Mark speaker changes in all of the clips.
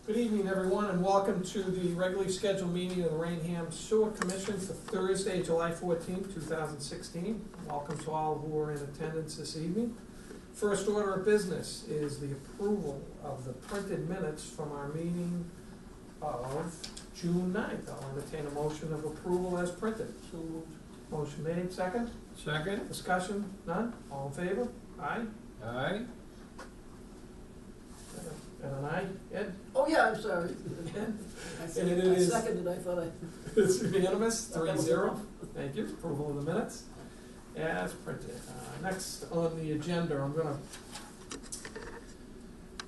Speaker 1: Good evening, everyone, and welcome to the regularly scheduled meeting of the Raynham Sewer Commission for Thursday, July 14th, 2016. Welcome to all who are in attendance this evening. First order of business is the approval of the printed minutes from our meeting of June 9th. I'll entertain a motion of approval as printed. So moved. Motion made, second?
Speaker 2: Second.
Speaker 1: Discussion, none? All in favor? Aye?
Speaker 2: Aye.
Speaker 1: And an aye, Ed?
Speaker 3: Oh, yeah, I'm sorry.
Speaker 1: And it is-
Speaker 3: I seconded, I thought I.
Speaker 1: It's unanimous, 3-0. Thank you. Approval of the minutes as printed. Next on the agenda, I'm going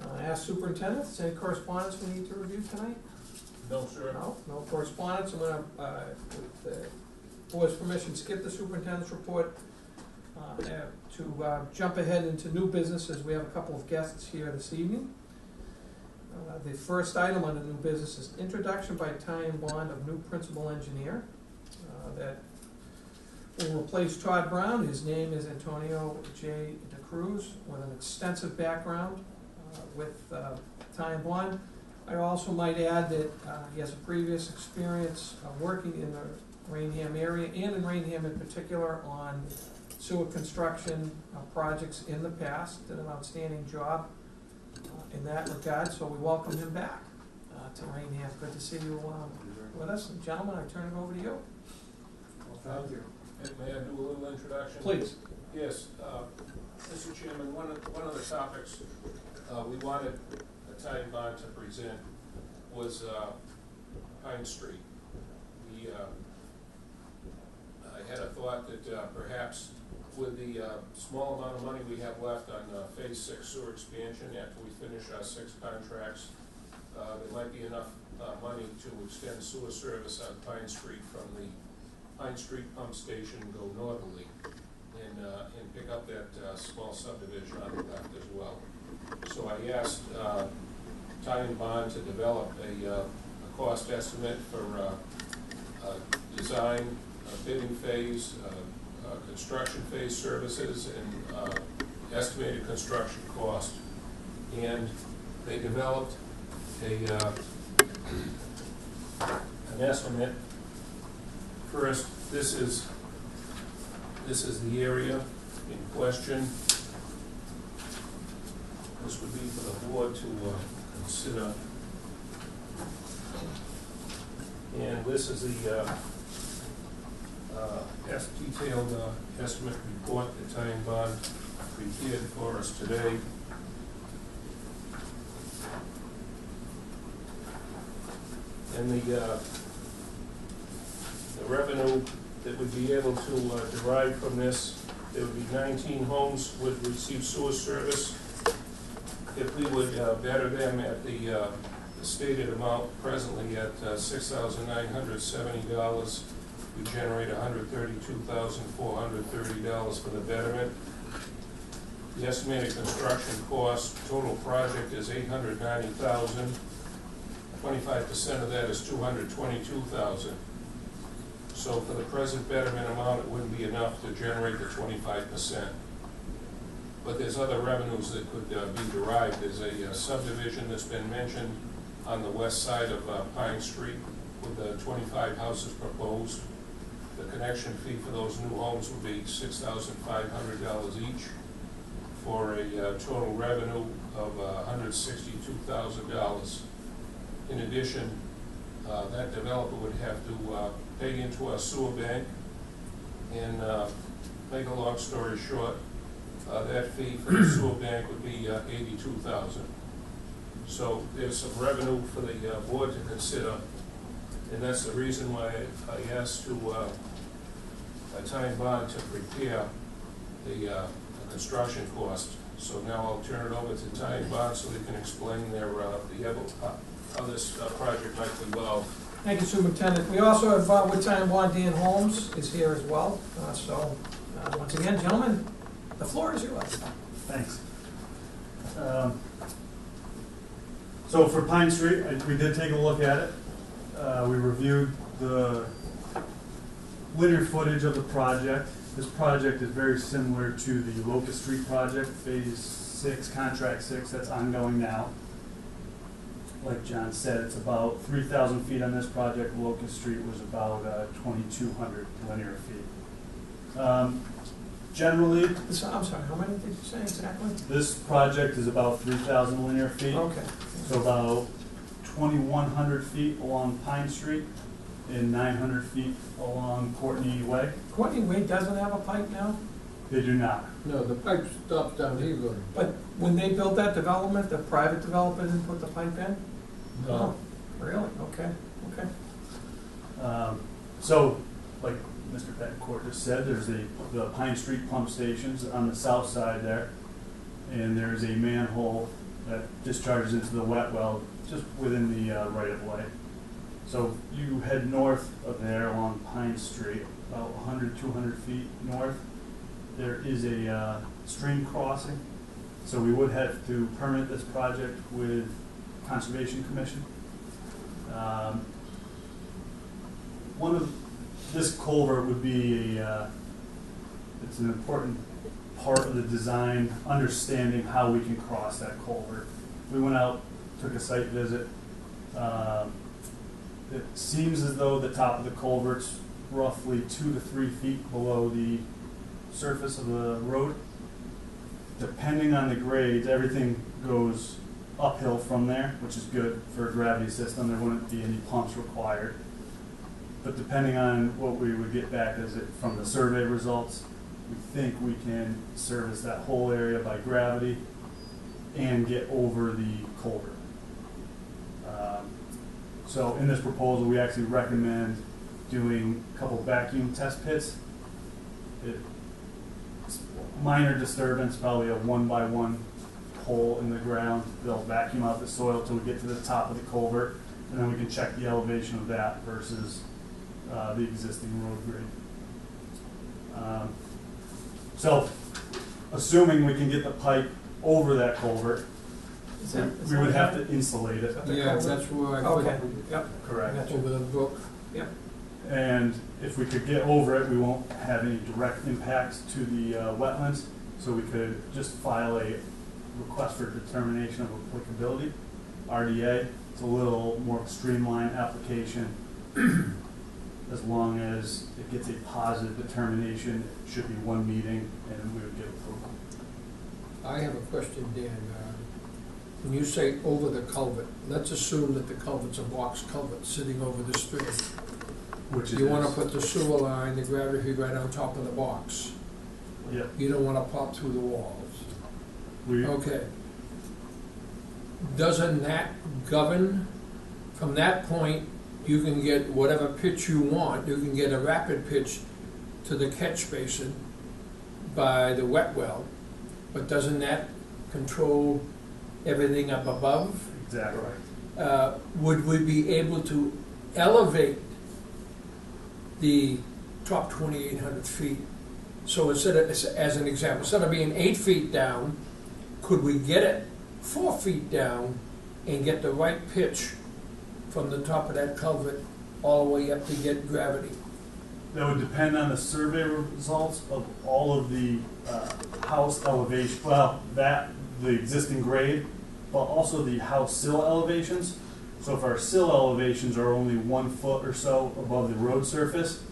Speaker 1: to ask superintendent, is there any correspondence we need to review tonight?
Speaker 2: No, sir.
Speaker 1: No correspondence. I'm going to, with the board's permission, skip the superintendent's report to jump ahead into new business, as we have a couple of guests here this evening. The first item on the new business is introduction by tie and bond of new principal engineer that will replace Todd Brown. His name is Antonio J. DeCruz, with an extensive background with tie and bond. I also might add that he has a previous experience working in the Raynham area, and in Raynham in particular, on sewer construction projects in the past. Did an outstanding job in that regard, so we welcome him back to Raynham. Good to see you with us. And gentlemen, I turn it over to you.
Speaker 2: Well, thank you. May I do a little introduction?
Speaker 1: Please.
Speaker 2: Yes, Mr. Chairman, one of the topics we wanted a tie and bond to present was Pine Street. I had a thought that perhaps with the small amount of money we have left on Phase 6 sewer expansion, after we finish our 6 contracts, there might be enough money to extend sewer service on Pine Street from the Pine Street pump station, go northerly, and pick up that small subdivision on the left as well. So I asked Tie and Bond to develop a cost estimate for design, bidding phase, construction phase services, and estimated construction cost. And they developed an estimate. First, this is the area in question. This would be for the board to consider. And this is the detailed estimate report that Tie and Bond prepared for us today. And the revenue that would be able to derive from this, there would be 19 homes would receive sewer service. If we would better them at the stated amount presently at $6,970, we generate $132,430 for the betterment. The estimated construction cost, total project is $890,000. 25% of that is $222,000. So for the present betterment amount, it wouldn't be enough to generate the 25%. But there's other revenues that could be derived. There's a subdivision that's been mentioned on the west side of Pine Street with 25 houses proposed. The connection fee for those new homes would be $6,500 each, for a total revenue of $162,000. In addition, that developer would have to pay into our sewer bank, and make a long story short, that fee for the sewer bank would be $82,000. So there's some revenue for the board to consider, and that's the reason why I asked to Tie and Bond to prepare the construction cost. So now I'll turn it over to Tie and Bond so they can explain their how this project might evolve.
Speaker 1: Thank you, Superintendent. We also have with Tie and Bond, Dan Holmes is here as well. Once again, gentlemen, the floor is yours.
Speaker 4: Thanks. So for Pine Street, we did take a look at it. We reviewed the linear footage of the project. This project is very similar to the Locust Street project, Phase 6, Contract 6, that's ongoing now. like John said, it's about 3,000 feet on this project. Locust Street was about 2,200 linear feet. Generally,
Speaker 1: So, I'm sorry, how many did you say exactly?
Speaker 4: this project is about 3,000 linear feet.
Speaker 1: Okay.
Speaker 4: So about 2,100 feet along Pine Street and 900 feet along Courtney Way.
Speaker 1: Courtney Way doesn't have a pipe now?
Speaker 4: They do not.
Speaker 3: No, the pipe stops down here, going.
Speaker 1: But when they built that development, the private developer didn't put the pipe in?
Speaker 3: No.
Speaker 1: Really? Okay, okay.
Speaker 4: So, like Mr. Betancourt just said, there's the Pine Street pump stations on the south side there. And there's a manhole that discharges into the wet well just within the right of way. So you head north of there along Pine Street, about 100, 200 feet north. There is a stream crossing. So we would have to permit this project with Conservation Commission. This culvert would be it's an important part of the design, understanding how we can cross that culvert. We went out, took a site visit. It seems as though the top of the culvert's roughly 2 to 3 feet below the surface of the road. Depending on the grades, everything goes uphill from there, which is good for a gravity system. There wouldn't be any pumps required. But depending on what we would get back as it from the survey results, we think we can service that whole area by gravity and get over the culvert. So in this proposal, we actually recommend doing a couple vacuum test pits. It's minor disturbance, probably a 1x1 hole in the ground. They'll vacuum out the soil till we get to the top of the culvert, and then we can check the elevation of that versus the existing road grade. So, assuming we can get the pipe over that culvert, we would have to insulate it.
Speaker 3: Yeah, that's where I put
Speaker 1: Okay,
Speaker 3: it,
Speaker 1: yep.
Speaker 4: Correct.
Speaker 3: over the brook.
Speaker 1: Yep.
Speaker 4: And if we could get over it, we won't have any direct impacts to the wetlands, so we could just file a request for determination of applicability, RDA. It's a little more streamlined application. As long as it gets a positive determination, it should be one meeting, and we would get approval.
Speaker 3: I have a question, Dan. When you say over the culvert, let's assume that the culvert's a box culvert sitting over the stream.
Speaker 4: Which it
Speaker 3: You wanna
Speaker 4: is.
Speaker 3: put the sewer line, the gravity right on top of the box.
Speaker 4: Yep.
Speaker 3: You don't wanna pop through the walls.
Speaker 4: We,
Speaker 3: Okay. Doesn't that govern, from that point, you can get whatever pitch you want, you can get a rapid pitch to the catch basin by the wet well, but doesn't that control everything up above?
Speaker 4: exactly.
Speaker 3: Would we be able to elevate the top 2,800 feet? So instead of, as an example, instead of being 8 feet down, could we get it 4 feet down and get the right pitch from the top of that culvert all the way up to get gravity?
Speaker 4: That would depend on the survey results of all of the house elevation, well, the existing grade, but also the house sill elevations. So if our sill elevations are only 1 foot or so above the road surface,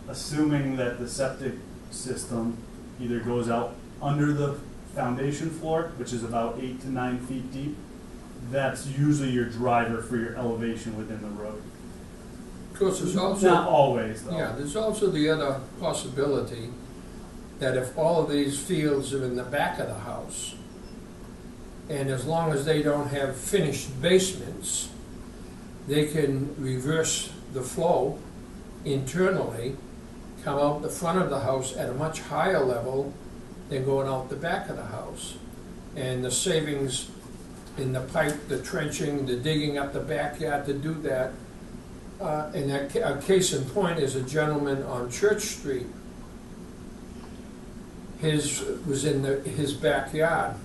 Speaker 4: assuming that the septic system either goes out under the foundation floor, which is about 8 to 9 feet deep, that's usually your driver for your elevation within the road.
Speaker 3: Of course, there's
Speaker 4: Not
Speaker 3: also,
Speaker 4: always, though.
Speaker 3: yeah, there's also the other possibility that if all of these fields are in the back of the house, and as long as they don't have finished basements, they can reverse the flow internally, come out the front of the house at a much higher level than going out the back of the house. And the savings in the pipe, the trenching, the digging up the backyard to do that. And a case in point is a gentleman on Church Street. His was in his backyard,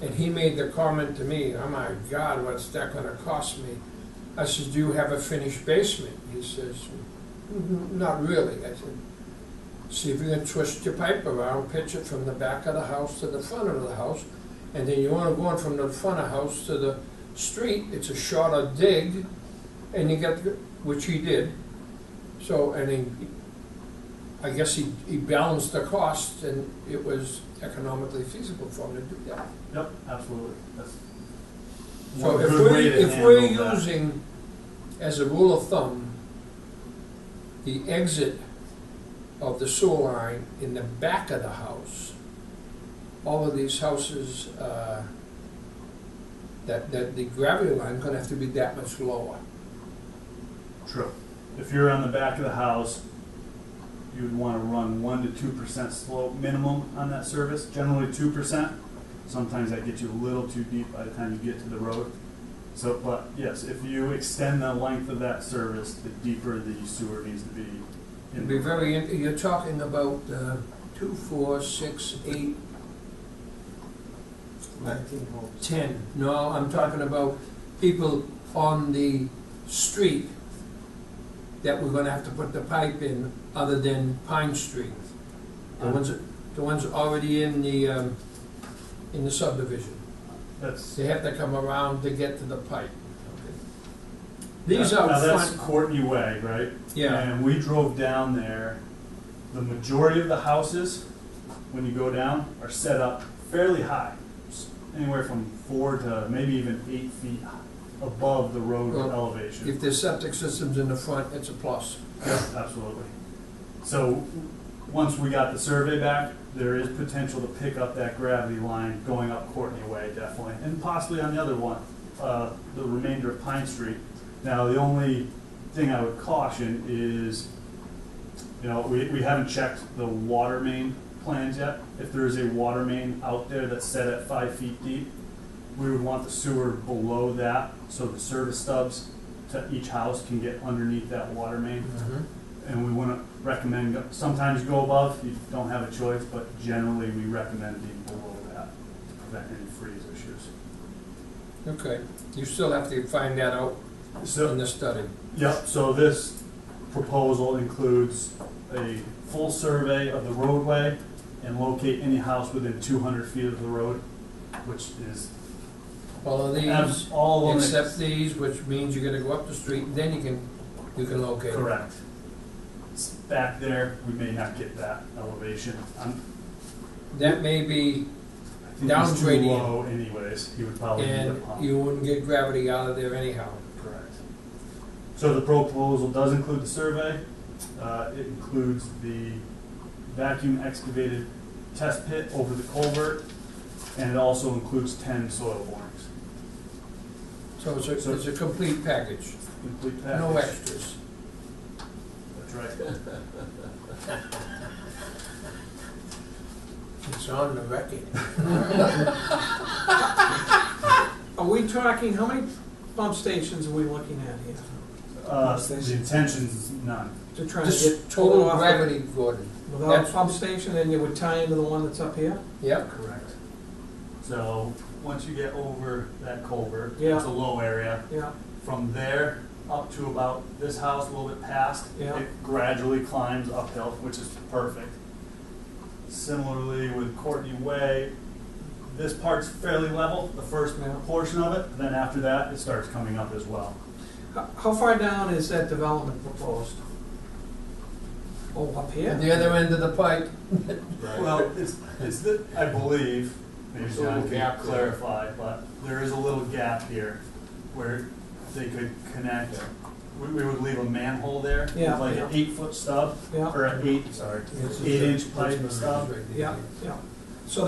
Speaker 3: and he made the comment to me, "Oh my God, what's that going to cost me?" I said, "Do you have a finished basement?" He says, "Not really." I said, "See if you can twist your pipe around, pitch it from the back of the house to the front of the house, and then you want to go in from the front of the house to the street, it's a shorter dig, and you get, which he did. So, and I guess he balanced the costs, and it was economically feasible for him to do that.
Speaker 4: Yep, absolutely. That's
Speaker 3: So
Speaker 4: one
Speaker 3: if
Speaker 4: good way to
Speaker 3: if we're
Speaker 4: handle that.
Speaker 3: using, as a rule of thumb, the exit of the sewer line in the back of the house, all of these houses, that the gravity line is gonna have to be that much lower.
Speaker 4: True. If you're on the back of the house, you would want to run 1 to 2% slope minimum on that service, generally 2%. Sometimes that gets you a little too deep by the time you get to the road. So, but yes, if you extend the length of that service, the deeper the sewer needs to be.
Speaker 3: It'd be you're talking about 2, 4, 6, 8,
Speaker 5: 19 homes.
Speaker 3: 10. No, I'm talking about people on the street that we're gonna have to put the pipe in other than Pine Street. The ones already in the subdivision.
Speaker 4: That's,
Speaker 3: They have to come around to get to the pipe. These
Speaker 4: now
Speaker 3: out
Speaker 4: that's
Speaker 3: front,
Speaker 4: Courtney Way, right?
Speaker 3: yeah,
Speaker 4: And we drove down there. The majority of the houses, when you go down, are set up fairly high, anywhere from 4 to maybe even 8 feet above the road
Speaker 3: Well,
Speaker 4: elevation.
Speaker 3: if there's septic systems in the front, it's a plus.
Speaker 4: Yeah, absolutely. So, once we got the survey back, there is potential to pick up that gravity line going up Courtney Way, definitely, and possibly on the other one, the remainder of Pine Street. Now, the only thing I would caution is, you know, we haven't checked the water main plans yet. If there is a water main out there that's set at 5 feet deep, we would want the sewer below that, so the service stubs to each house can get underneath that water main. And we wouldn't recommend, sometimes you go above, you don't have a choice, but generally we recommend being below that to prevent any freeze issues.
Speaker 3: Okay, you still have to find that out in
Speaker 4: So,
Speaker 3: the study.
Speaker 4: yep, so this proposal includes a full survey of the roadway and locate any house within 200 feet of the road, which is
Speaker 3: All of these,
Speaker 4: all of them.
Speaker 3: except these, which means you're gonna go up the street, then you can locate them.
Speaker 4: Correct. Back there, we may not get that elevation.
Speaker 3: That may be,
Speaker 4: I think it's too
Speaker 3: Downgradient.
Speaker 4: low anyways, you would probably need a
Speaker 3: and
Speaker 4: pump.
Speaker 3: you wouldn't get gravity out of there anyhow.
Speaker 4: Correct. So the proposal does include the survey. It includes the vacuum excavated test pit over the culvert, and it also includes 10 soil borings.
Speaker 3: So it's
Speaker 4: So-
Speaker 3: a complete package,
Speaker 4: Complete package.
Speaker 3: no extras.
Speaker 4: That's right.
Speaker 3: It's on the record.
Speaker 1: Are we talking, how many pump stations are we looking at here?
Speaker 4: The intention's none.
Speaker 1: To try and
Speaker 3: Just
Speaker 1: get
Speaker 3: total
Speaker 1: off
Speaker 3: gravity, Gordon.
Speaker 1: without a
Speaker 3: That's-
Speaker 1: pump station, then you would tie into the one that's up here?
Speaker 3: Yep,
Speaker 4: Correct. So, once you get over that culvert,
Speaker 1: Yeah.
Speaker 4: it's a low area.
Speaker 1: Yeah,
Speaker 4: From there up to about this house, a little bit past,
Speaker 1: Yeah.
Speaker 4: it gradually climbs uphill, which is perfect. Similarly with Courtney Way, this part's fairly level, the first
Speaker 1: Yeah.
Speaker 4: portion of it, then after that, it starts coming up as well.
Speaker 1: how far down is that development proposed? Oh, up
Speaker 3: at
Speaker 1: here?
Speaker 3: the other end of the pipe.
Speaker 4: Well, I believe, maybe
Speaker 2: There's a
Speaker 4: John
Speaker 2: little
Speaker 4: can
Speaker 2: gap there.
Speaker 4: clarify, but there is a little gap here where they could connect. We would leave a manhole there, with
Speaker 1: Yeah,
Speaker 4: like
Speaker 1: yeah.
Speaker 4: an 8-foot stub,
Speaker 1: Yeah,
Speaker 4: or an 8-inch pipe stub.
Speaker 1: yeah, yeah. So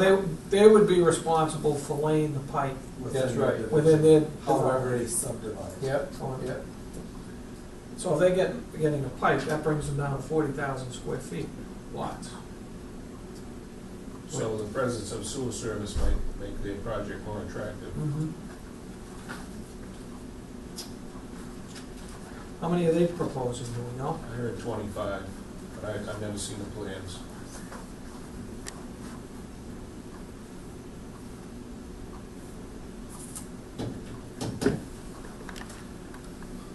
Speaker 1: they would be responsible for laying the pipe
Speaker 3: That's right.
Speaker 1: within their
Speaker 5: However
Speaker 1: development.
Speaker 5: it's subdivided.
Speaker 3: Yep,
Speaker 1: So-
Speaker 3: yep.
Speaker 1: So if they getting a pipe, that brings them down to 40,000 square feet lots.
Speaker 2: So the presence of sewer service might make the project more attractive.
Speaker 1: How many are they proposing, do we know?
Speaker 2: 125, but I've never seen the plans.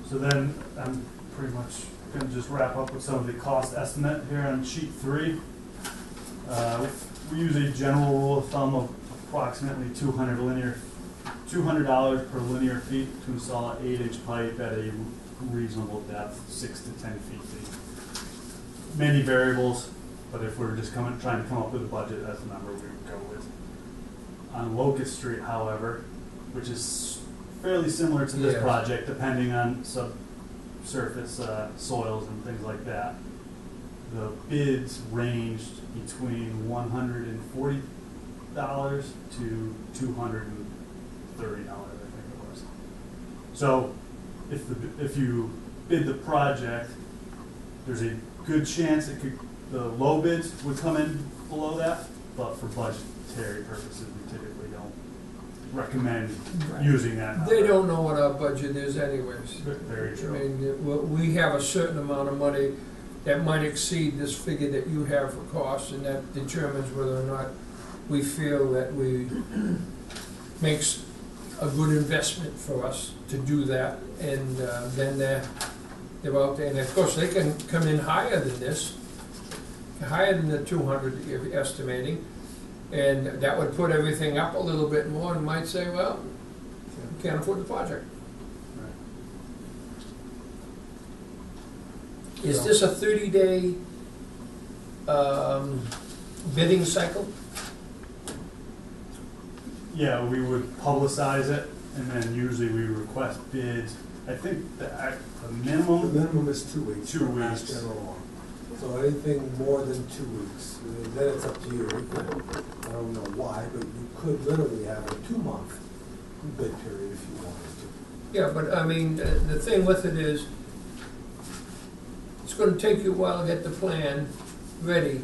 Speaker 4: So then, I'm pretty much gonna just wrap up with some of the cost estimate here on sheet 3. We use a general rule of thumb of approximately 200 linear $200 per linear feet to install an 8-inch pipe at a reasonable depth, 6 to 10 feet deep. Many variables, but if we're just trying to come up with a budget, that's the number we would go with. On Locust Street, however, which is fairly similar to this
Speaker 3: Yeah.
Speaker 4: project, depending on subsurface soils and things like that, the bids ranged between $140 to $230, I think it was. So if you bid the project, there's a good chance the low bids would come in below that, but for budgetary purposes, we typically don't recommend
Speaker 1: Right.
Speaker 4: using that number.
Speaker 3: They don't know what our budget is anyways.
Speaker 4: Very
Speaker 3: I
Speaker 4: true.
Speaker 3: mean, we have a certain amount of money that might exceed this figure that you have for costs, and that determines whether or not we feel that makes a good investment for us to do that, and then they're out there, and of course, they can come in higher than this, higher than the 200 that you're estimating, and that would put everything up a little bit more, and might say, well, we can't afford the project. Is this a 30-day bidding cycle?
Speaker 4: Yeah, we would publicize it, and then usually we request bids. I think the
Speaker 5: The
Speaker 4: minimum,
Speaker 5: minimum is 2 weeks.
Speaker 4: 2
Speaker 5: for Mass
Speaker 4: weeks.
Speaker 5: General law. So anything more than 2 weeks, then it's up to you. You could, I don't know why, but you could literally have a 2-month bid period if you wanted to.
Speaker 3: Yeah, but I mean, the thing with it is, it's gonna take you a while to get the plan ready.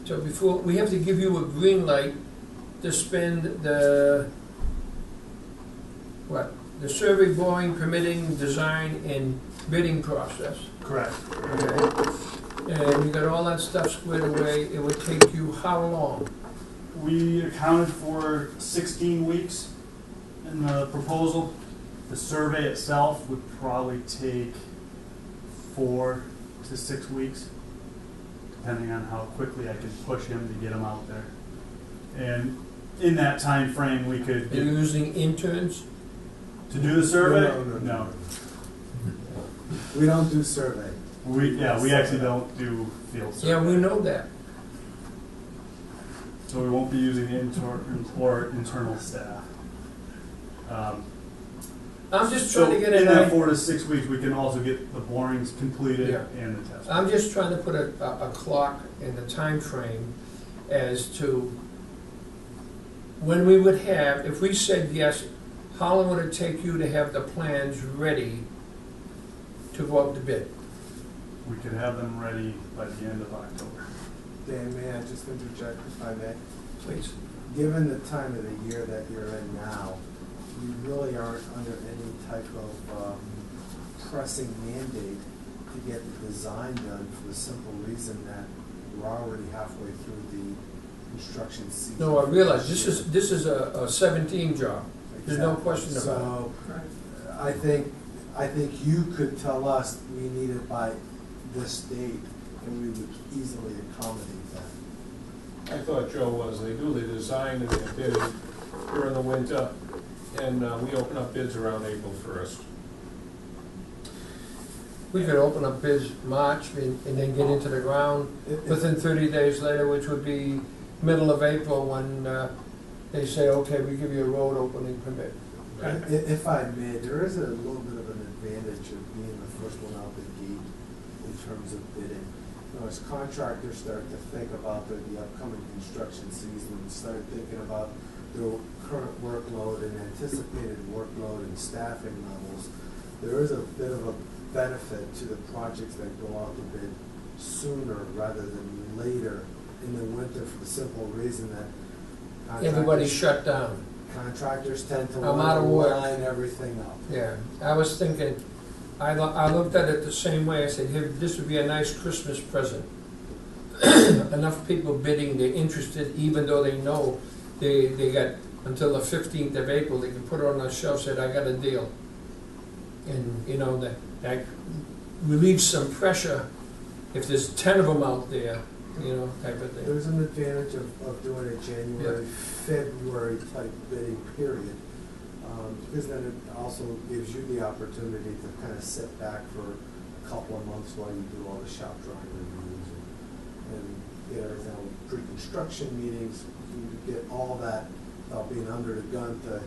Speaker 3: So before, we have to give you a green light to spend the survey, boring, permitting, design, and bidding process.
Speaker 4: correct.
Speaker 3: Okay? And you got all that stuff squared away, it would take you how long?
Speaker 4: We accounted for 16 weeks in the proposal. The survey itself would probably take 4 to 6 weeks, depending on how quickly I can push him to get him out there. And in that time frame, we could
Speaker 3: Are you
Speaker 4: get,
Speaker 3: using interns?
Speaker 4: to do the survey.
Speaker 5: No. We don't do survey.
Speaker 4: We actually don't do field survey.
Speaker 3: Yeah, we know that.
Speaker 4: So we won't be using internal staff.
Speaker 3: I'm just
Speaker 4: So
Speaker 3: trying to get
Speaker 4: in
Speaker 3: an
Speaker 4: that
Speaker 3: idea.
Speaker 4: 4 to 6 weeks, we can also get the borings completed
Speaker 3: Yeah.
Speaker 4: and the test.
Speaker 3: I'm just trying to put a clock in the time frame as to when we would have, if we said yes, how long would it take you to have the plans ready to go out to bid?
Speaker 4: We could have them ready by the end of October.
Speaker 5: Dan, may I just interject if I may?
Speaker 3: Please.
Speaker 5: Given the time of the year that you're in now, you really aren't under any type of pressing mandate to get the design done for the simple reason that we're already halfway through the construction season.
Speaker 3: No, I realize, this is a 17 job. There's no
Speaker 5: Exactly.
Speaker 3: question about it.
Speaker 5: So, I think you could tell us we need it by this date, and we would easily accommodate that.
Speaker 2: I thought Joe was, they do the design and they bid it during the winter, and we open up bids around April 1st.
Speaker 3: We could open up bids March and then get into the ground within 30 days later, which would be middle of April when they say, okay, we give you a road opening permit.
Speaker 5: If I may, there is a little bit of an advantage of being the first one out the gate in terms of bidding. You know, as contractors start to think about the upcoming construction season and start thinking about their current workload and anticipated workload and staffing levels, there is a bit of a benefit to the projects that go out to bid sooner rather than later in the winter, for the simple reason that
Speaker 3: Everybody's shut down.
Speaker 5: contractors tend to
Speaker 3: I'm
Speaker 5: want
Speaker 3: out
Speaker 5: to
Speaker 3: of work.
Speaker 5: line everything up.
Speaker 3: Yeah, I was thinking, I looked at it the same way. I said, here, this would be a nice Christmas present. Enough people bidding, they're interested, even though they know they got until the 15th of April, they can put it on the shelf, said, I got a deal. And, you know, that relieves some pressure if there's 10 of them out there you know, type of thing.
Speaker 5: There's an advantage of doing a January, February type bidding period. Because then it also gives you the opportunity to kind of sit back for a couple of months while you do all the shop drawing reviews and get everything, pre-construction meetings, you get all that without being under the gun to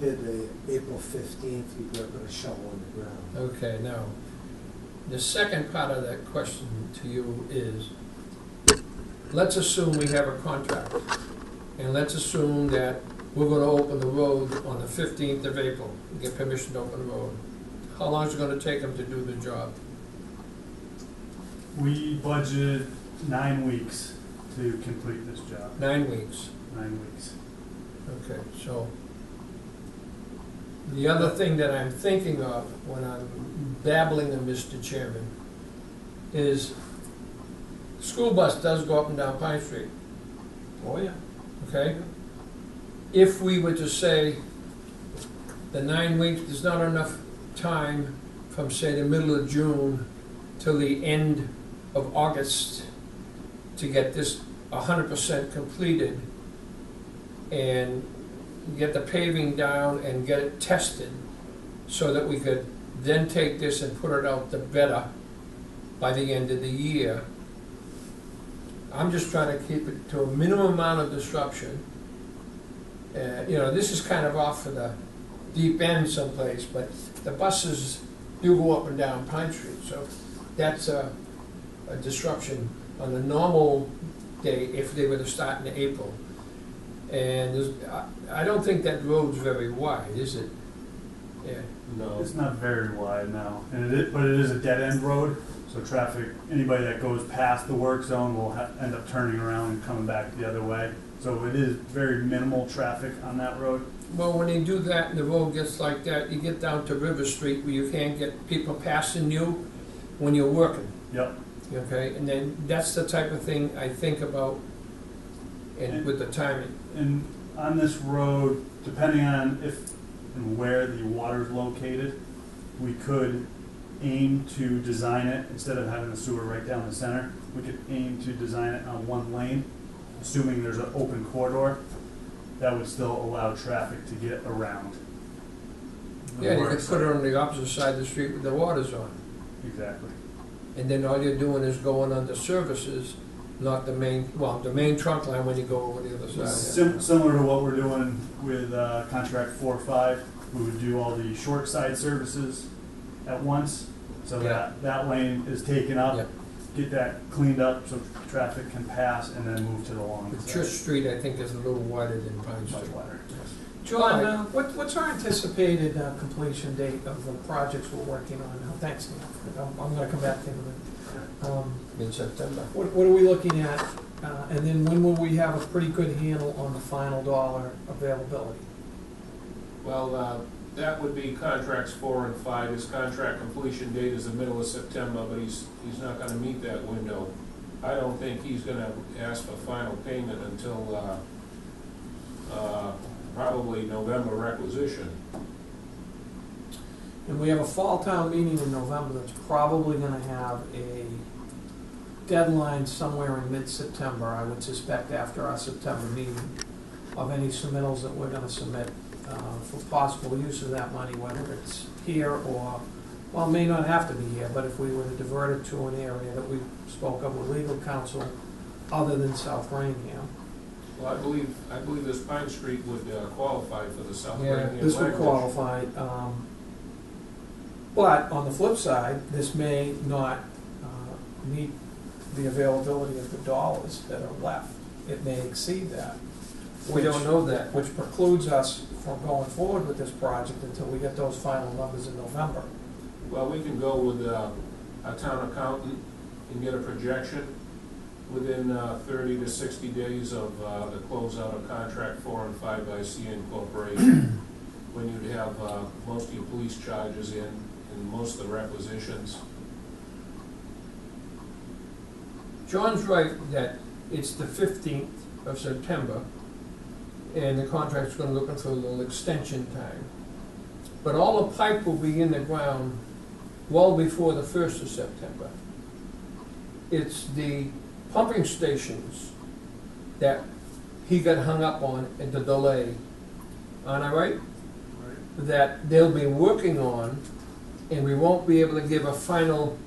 Speaker 5: hit the April 15th, you gotta put a shovel in the ground.
Speaker 3: Okay, now, the second part of that question to you is, let's assume we have a contract, and let's assume that we're gonna open the road on the 15th of April, get permission to open the road. How long is it gonna take them to do the job?
Speaker 4: We budgeted 9 weeks to complete this job.
Speaker 3: 9 weeks.
Speaker 4: 9 weeks.
Speaker 3: Okay, so the other thing that I'm thinking of when I'm babbling of Mr. Chairman is school bus does go up and down Pine Street,
Speaker 1: Oh, yeah.
Speaker 3: okay? If we were to say the 9 weeks, there's not enough time from, say, the middle of June till the end of August to get this 100% completed and get the paving down and get it tested so that we could then take this and put it out to better by the end of the year. I'm just trying to keep it to a minimum amount of disruption. You know, this is kind of off for the deep end someplace, but the buses do go up and down Pine Street, so that's a disruption on a normal day if they were to start in April. And I don't think that road's very wide, is it? Yeah.
Speaker 2: No.
Speaker 4: It's not very wide now, and but it is a dead-end road, so traffic, anybody that goes past the work zone will end up turning around and coming back the other way. So it is very minimal traffic on that road.
Speaker 3: Well, when you do that and the road gets like that, you get down to River Street where you can't get people passing you when you're working.
Speaker 4: Yep.
Speaker 3: Okay, and then that's the type of thing I think about and with the timing.
Speaker 4: And on this road, depending on if and where the water is located, we could aim to design it, instead of having the sewer right down the center, we could aim to design it on one lane, assuming there's an open corridor, that would still allow traffic to get around.
Speaker 3: Yeah, you could put it on the opposite side of the street with the water's on.
Speaker 4: Exactly.
Speaker 3: And then all you're doing is going on the services, not the main, well, the main trunk line when you go over the other side.
Speaker 4: Similar to what we're doing with contract 4-5, we would do all the short side services at once, so that lane is taken up,
Speaker 3: Yeah.
Speaker 4: get that cleaned up so traffic can pass, and then move to the long
Speaker 3: But
Speaker 4: side.
Speaker 3: Church Street, I think, is a little wider than Pine
Speaker 4: Much
Speaker 3: Street.
Speaker 4: wider.
Speaker 1: John, what's our anticipated completion date of the projects we're working on now? Thanks, Neil. I'm gonna come back to you in a minute.
Speaker 3: Mid-September.
Speaker 1: What are we looking at? And then when will we have a pretty good handle on the final dollar availability?
Speaker 2: Well, that would be contracts 4 and 5. His contract completion date is the middle of September, but he's not gonna meet that window. I don't think he's gonna ask for final payment until, probably November requisition.
Speaker 1: And we have a fall town meeting in November that's probably gonna have a deadline somewhere in mid-September, I would suspect after our September meeting, of any submittals that we're gonna submit for possible use of that money, whether it's here or, well, it may not have to be here, but if we were to divert it to an area that we spoke of with legal counsel other than South Raynham.
Speaker 2: Well, I believe this Pine Street would qualify for the South
Speaker 3: Yeah,
Speaker 2: Raynham
Speaker 1: This would
Speaker 2: language.
Speaker 1: qualify, but on the flip side, this may not meet the availability of the dollars that are left. It may exceed that.
Speaker 3: We don't know that.
Speaker 1: Which precludes us from going forward with this project until we get those final numbers in November.
Speaker 2: Well, we can go with a town accountant and get a projection within 30 to 60 days of the closeout of contract 4 and 5 by CN Corporation, when you'd have most of your police charges in and most of the requisitions.
Speaker 3: John's right that it's the 15th of September, and the contract's gonna look for a little extension time. But all the pipe will be in the ground well before the 1st of September. It's the pumping stations that he got hung up on and the delay, aren't I right? That they'll be working on, and we won't be able to give a final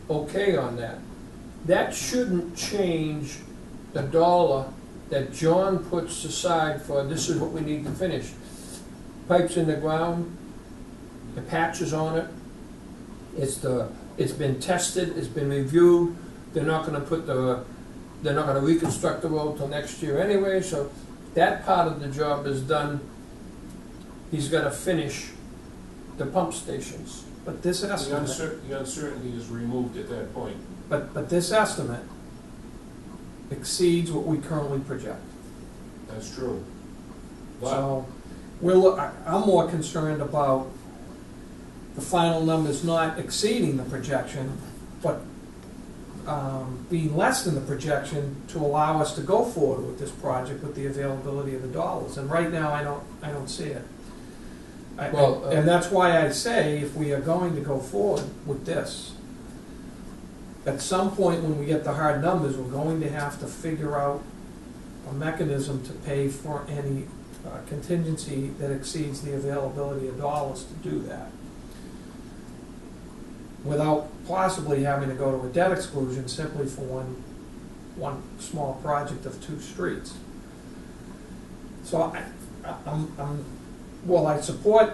Speaker 3: okay on that. That shouldn't change the dollar that John puts aside for this is what we need to finish. Pipes in the ground, the patches on it, it's been tested, it's been reviewed, they're not gonna reconstruct the road till next year anyway, so that part of the job is done. He's gotta finish the pump stations.
Speaker 1: But this
Speaker 2: The
Speaker 1: estimate,
Speaker 2: uncertainty is removed at that point.
Speaker 1: but this estimate exceeds what we currently project.
Speaker 2: That's true. But,
Speaker 1: So, I'm more concerned about the final numbers not exceeding the projection, but being less than the projection to allow us to go forward with this project with the availability of the dollars. And right now, I don't see it. And that's why I say, if we are going to go forward with this, at some point when we get the hard numbers, we're going to have to figure out a mechanism to pay for any contingency that exceeds the availability of dollars to do that, without possibly having to go to a debt exclusion simply for one small project of 2 streets. So I support,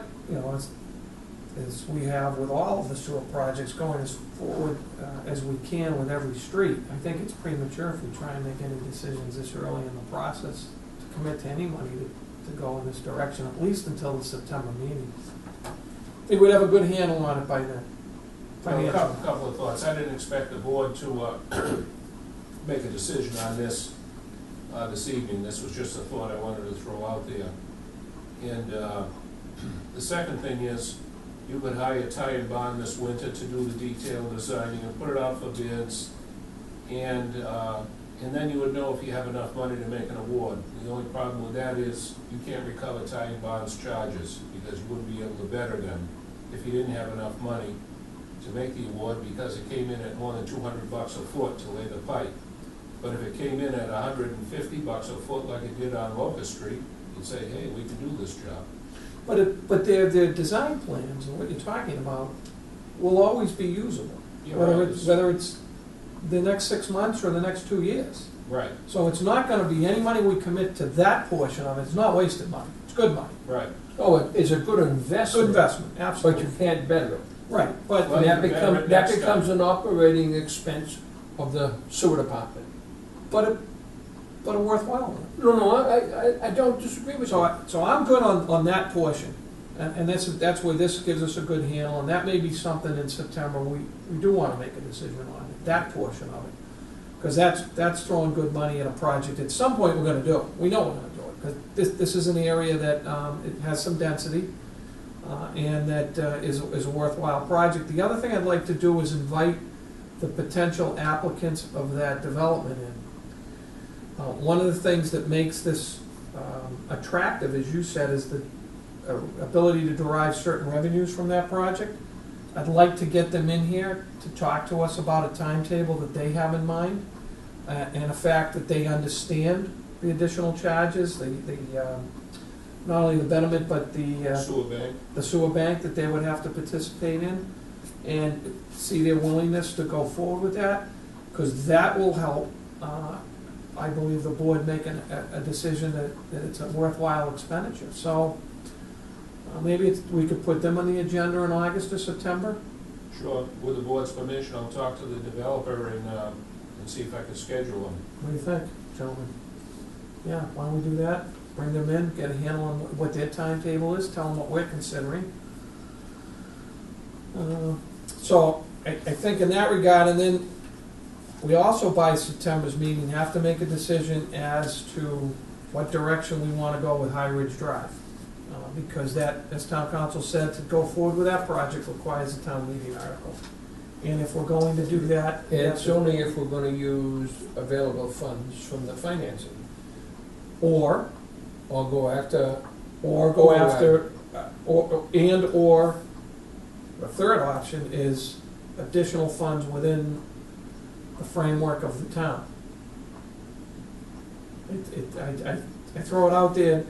Speaker 1: as we have with all of the sewer projects, going as forward as we can with every street. I think it's premature if we try and make any decisions this early in the process to commit to any money to go in this direction, at least until the September meeting. I think we'd have a good handle on it by then.
Speaker 2: a couple of thoughts. I didn't expect the board to make a decision on this this evening. This was just a thought I wanted to throw out there. And the second thing is, you could hire Ty and Bond this winter to do the detailed designing and put it out for bids, and then you would know if you have enough money to make an award. The only problem with that is you can't recover Ty and Bond's charges, because you wouldn't be able to better them if you didn't have enough money to make the award, because it came in at more than $200 a foot to lay the pipe. But if it came in at $150 a foot like it did on Locust Street, you'd say, hey, we can do this job.
Speaker 1: But their design plans and what you're talking about will always be usable,
Speaker 2: Yeah,
Speaker 1: whether it's the next 6 months or the next 2 years.
Speaker 2: Right,
Speaker 1: So it's not gonna be, any money we commit to that portion of it, it's not wasted money, it's good money.
Speaker 2: right.
Speaker 3: Oh, it's a good investment.
Speaker 1: Good investment,
Speaker 3: But
Speaker 1: absolutely.
Speaker 3: you can't better it.
Speaker 1: Right, but,
Speaker 2: Well,
Speaker 3: And that
Speaker 2: you better it next
Speaker 3: becomes
Speaker 2: time.
Speaker 3: an operating expense of the sewer department.
Speaker 1: but a worthwhile one.
Speaker 3: No, I don't disagree with you.
Speaker 1: So I'm good on that portion, and that's where this gives us a good handle, and that may be something in September we do wanna make a decision on, that portion of it. Because that's throwing good money at a project, at some point we're gonna do it, we know we're gonna do it, because this is an area that, it has some density, and that is a worthwhile project. The other thing I'd like to do is invite the potential applicants of that development in. One of the things that makes this attractive, as you said, is the ability to derive certain revenues from that project. I'd like to get them in here to talk to us about a timetable that they have in mind, and the fact that they understand the additional charges, not only the betterment, but the sewer bank that they would have to participate in, and see their willingness to go forward with that, because that will help, I believe, the board make a decision that it's a worthwhile expenditure. So maybe we could put them on the agenda in August or September.
Speaker 2: Sure, with the board's permission, I'll talk to the developer and see if I can schedule them.
Speaker 1: What do you think, gentlemen? Yeah, why don't we do that? Bring them in, get a handle on what their timetable is, tell them what we're considering. So I think in that regard, and then we also, by September's meeting, have to make a decision as to what direction we want to go with High Ridge Drive. Because that, as town council said, to go forward with that project requires a town meeting article. And if we're going to do that,
Speaker 3: It's only if we're gonna use available funds from the financing,
Speaker 1: or
Speaker 3: or after,
Speaker 1: the third option is additional funds within the framework of the town. I throw it out there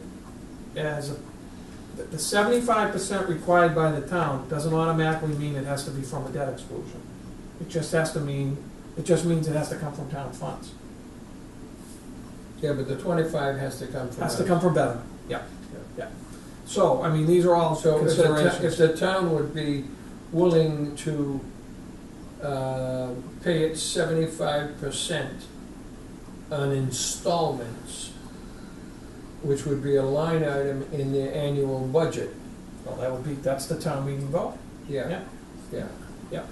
Speaker 1: as the 75% required by the town doesn't automatically mean it has to be from a debt exclusion. It just means it has to come from town funds.
Speaker 3: Yeah, but the 25 has to come from
Speaker 1: Has to
Speaker 3: us.
Speaker 1: come from betterment, yeah. So, I mean, these are all
Speaker 3: So if
Speaker 1: considerations.
Speaker 3: the town would be willing to pay it 75% on installments, which would be a line item in their annual budget.
Speaker 1: Well, that's the town meeting vote.
Speaker 3: Yeah,
Speaker 1: Yeah.
Speaker 3: yeah.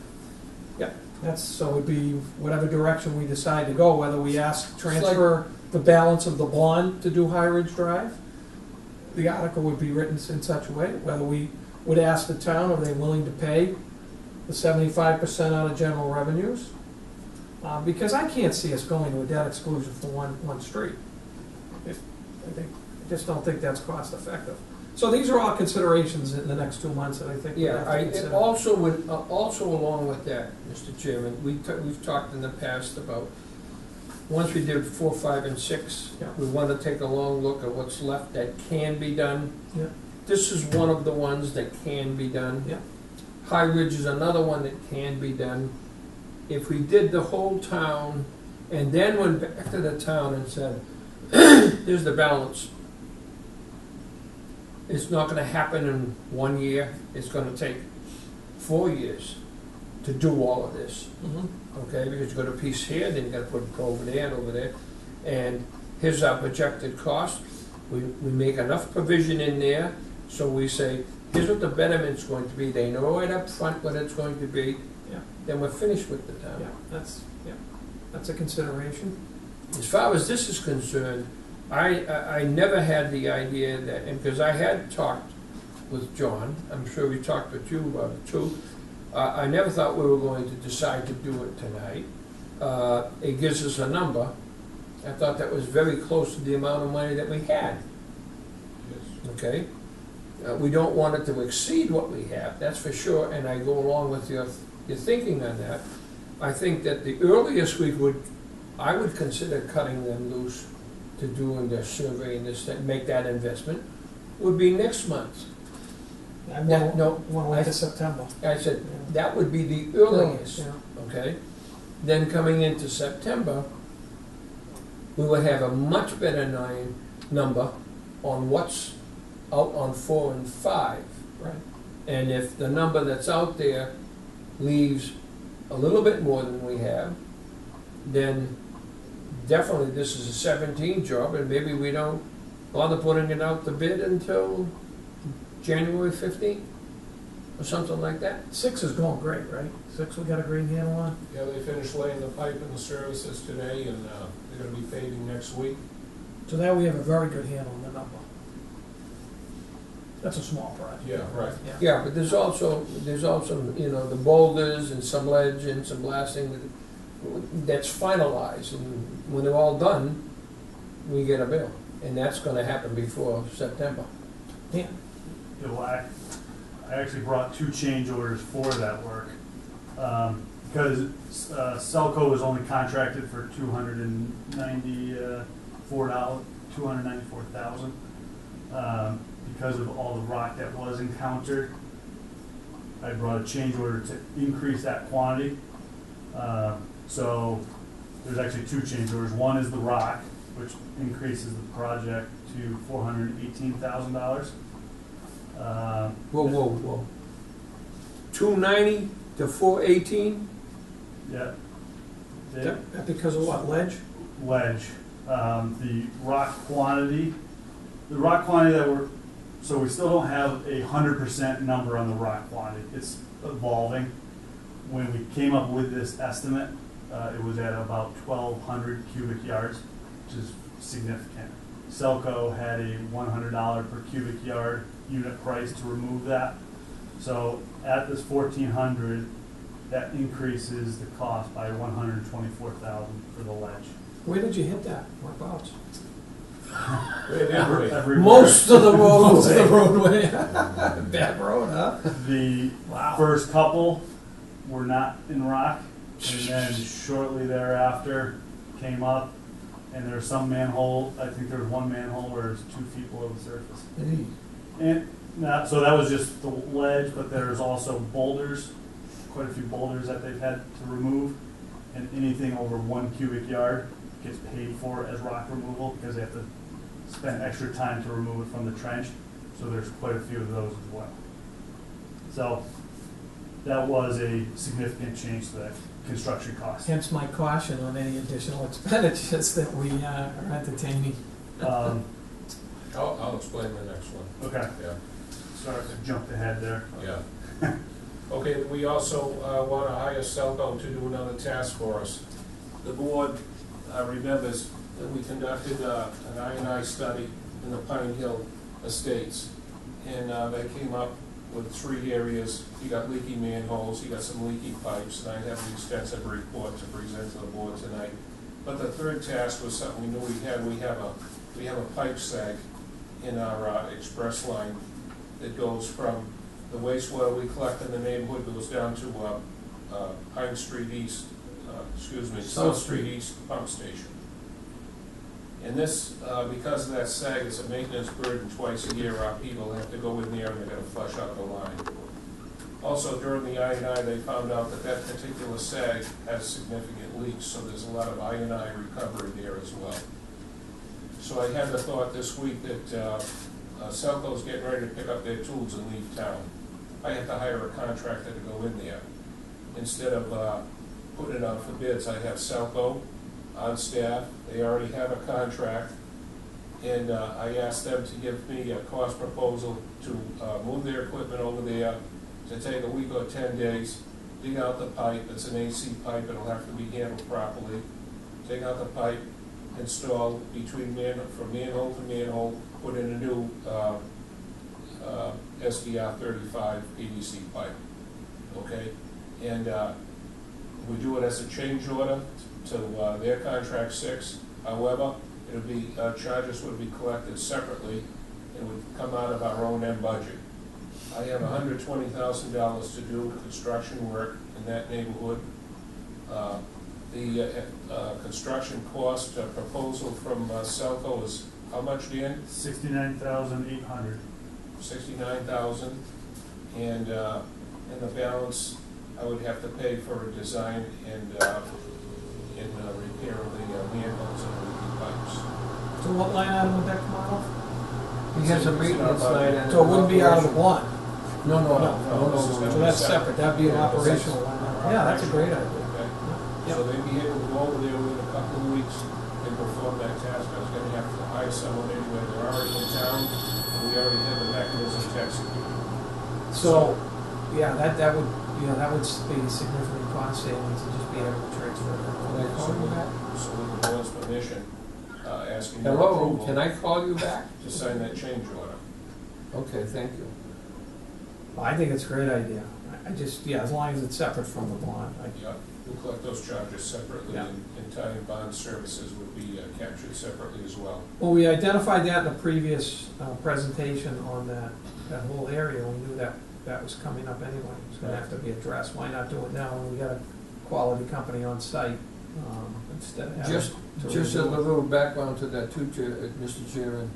Speaker 1: So it'd be whatever direction we decide to go, whether we transfer the balance of the bond to do High Ridge Drive. The article would be written in such a way, whether we would ask the town, are they willing to pay the 75% out of general revenues? Because I can't see us going to a debt exclusion for one street. I just don't think that's cost effective. So these are all considerations in the next 2 months that I think we have to
Speaker 3: It
Speaker 1: consider.
Speaker 3: also along with that, Mr. Chairman, we've talked in the past about, once we did 4, 5, and 6,
Speaker 1: Yeah.
Speaker 3: we want to take a long look at what's left that can be done.
Speaker 1: Yeah.
Speaker 3: This is one of the ones that can be done.
Speaker 1: Yeah.
Speaker 3: High Ridge is another one that can be done. If we did the whole town and then went back to the town and said, here's the balance. It's not gonna happen in 1 year, it's gonna take 4 years to do all of this,
Speaker 1: Mhm.
Speaker 3: okay? Because you got a piece here, then you gotta put it over there and over there. And here's our projected cost. We make enough provision in there, so we say, here's what the betterment's going to be. They know right up front what it's going to be.
Speaker 1: Yeah.
Speaker 3: Then we're finished with the town.
Speaker 1: That's a consideration.
Speaker 3: As far as this is concerned, I never had the idea that, and because I had talked with John, I'm sure we talked with you about it too, I never thought we were going to decide to do it tonight. It gives us a number. I thought that was very close to the amount of money that we had, okay? We don't want it to exceed what we have, that's for sure, and I go along with your thinking on that. I think that the earliest I would consider cutting them loose to doing their survey and this, make that investment, would be next month.
Speaker 1: I
Speaker 3: No,
Speaker 1: want to wait to September.
Speaker 3: I said, that would be the earliest,
Speaker 1: Yeah.
Speaker 3: okay? Then coming into September, we would have a much better number on what's out on 4 and 5.
Speaker 1: Right.
Speaker 3: And if the number that's out there leaves a little bit more than we have, then definitely this is a 17 job, and maybe we don't bother putting it out to bid until January 15th, or something like that.
Speaker 1: 6 is going great, right? 6 we got a green handle on?
Speaker 2: Yeah, they finished laying the pipe and the services today, and they're gonna be paving next week.
Speaker 1: So now we have a very good handle on the number. That's a small project.
Speaker 2: Yeah, right.
Speaker 3: Yeah, but there's also, the boulders and some ledge and some blasting that's finalized, and when they're all done, we get a bill, and that's gonna happen before September.
Speaker 1: Yeah.
Speaker 4: Yeah, well, I actually brought 2 change orders for that work. Because Selco was only contracted for $294,000. Because of all the rock that was encountered, I brought a change order to increase that quantity. So there's actually 2 change orders. One is the rock, which increases the project to $418,000.
Speaker 3: Whoa. 290 to 418?
Speaker 4: Yeah.
Speaker 1: That because of what, ledge?
Speaker 4: Ledge. The rock quantity that so we still don't have a 100% number on the rock quantity. It's evolving. When we came up with this estimate, it was at about 1,200 cubic yards, which is significant. Selco had a $100 per cubic yard unit price to remove that. So at this 1,400, that increases the cost by $124,000 for the ledge.
Speaker 1: Where did you hit that? Whereabouts?
Speaker 4: Everywhere.
Speaker 3: Most of the
Speaker 1: Most of the
Speaker 3: roadway.
Speaker 1: roadway. Bad road, huh?
Speaker 4: The
Speaker 1: Wow.
Speaker 4: first couple were not in rock, and then shortly thereafter came up, And there's some manhole, I think there's one manhole where it's 2 feet below the surface.
Speaker 3: Hey.
Speaker 4: And so that was just the ledge, but there's also boulders, quite a few boulders that they've had to remove. And anything over 1 cubic yard gets paid for as rock removal because they have to spend extra time to remove it from the trench. So there's quite a few of those as well. So that was a significant change to that construction cost.
Speaker 1: Hence my caution on any additional expenditures that we are entertaining.
Speaker 2: I'll explain the next one.
Speaker 4: Okay,
Speaker 2: Yeah,
Speaker 4: sorry to jump ahead there.
Speaker 2: yeah. Okay, we also want to hire Selco to do another task for us. The board remembers that we conducted an I&I study in the Pine Hill Estates, and they came up with 3 areas. You got leaky manholes, you got some leaky pipes, and I have an extensive report to present to the board tonight. But the third task was something we knew we had. We have a pipe sag in our express line that goes from the wastewater we collect in the neighborhood, goes down to Pine Street East, South Street East pump station. And this, because of that sag, it's a maintenance burden twice a year. Our people have to go in there and they're gonna flush out the line. Also, during the I&I, they found out that that particular sag has significant leaks, so there's a lot of I&I recovery there as well. So I had the thought this week that Selco's getting ready to pick up their tools and leave town. I have to hire a contractor to go in there. Instead of putting it out for bids, I have Selco on staff. They already have a contract, and I asked them to give me a cost proposal to move their equipment over there, to take a week or 10 days, dig out the pipe. It's an AC pipe, it'll have to be handled properly. Take out the pipe, install between from manhole to manhole, put in a new SDR 35 PVC pipe, okay? And we do it as a change order to their contract 6. However, it'll be, charges would be collected separately and would come out of our own end budget. I have $120,000 to do construction work in that neighborhood. The construction cost proposal from Selco is how much, Dan?
Speaker 4: $69,800.
Speaker 2: $69,000, and the balance I would have to pay for a design and repair of the manholes and leaky pipes.
Speaker 1: So what line item would that come out of?
Speaker 3: He has a maintenance line. and
Speaker 1: So it wouldn't be out of the one?
Speaker 3: No.
Speaker 1: So that's separate, that'd be an operational line item. Yeah, that's a great idea.
Speaker 2: Okay.
Speaker 1: Yeah.
Speaker 2: So they'd be able to go over there within a couple of weeks and perform that task. I was gonna have to hire someone anyway. They're already in town, and we already have a mechanism to execute.
Speaker 1: So, yeah, that would, that would be significant cost savings to just be able to transfer that.
Speaker 3: Can I call you back?
Speaker 2: So with the board's permission, asking your
Speaker 3: Hello,
Speaker 2: approval
Speaker 3: can I call you back?
Speaker 2: to sign that change order.
Speaker 3: Okay, thank you.
Speaker 1: I think it's a great idea. I just, as long as it's separate from the bond.
Speaker 2: Yeah, we'll collect those charges separately,
Speaker 1: Yeah.
Speaker 2: and time and bond services would be captured separately as well.
Speaker 1: Well, we identified that in the previous presentation on that whole area. We knew that was coming up anyway. It's gonna have to be addressed. Why not do it now when we got a quality company on site, instead of having
Speaker 3: Just
Speaker 1: to
Speaker 3: as a
Speaker 1: redo it?
Speaker 3: little background to that too, Mr. Chairman.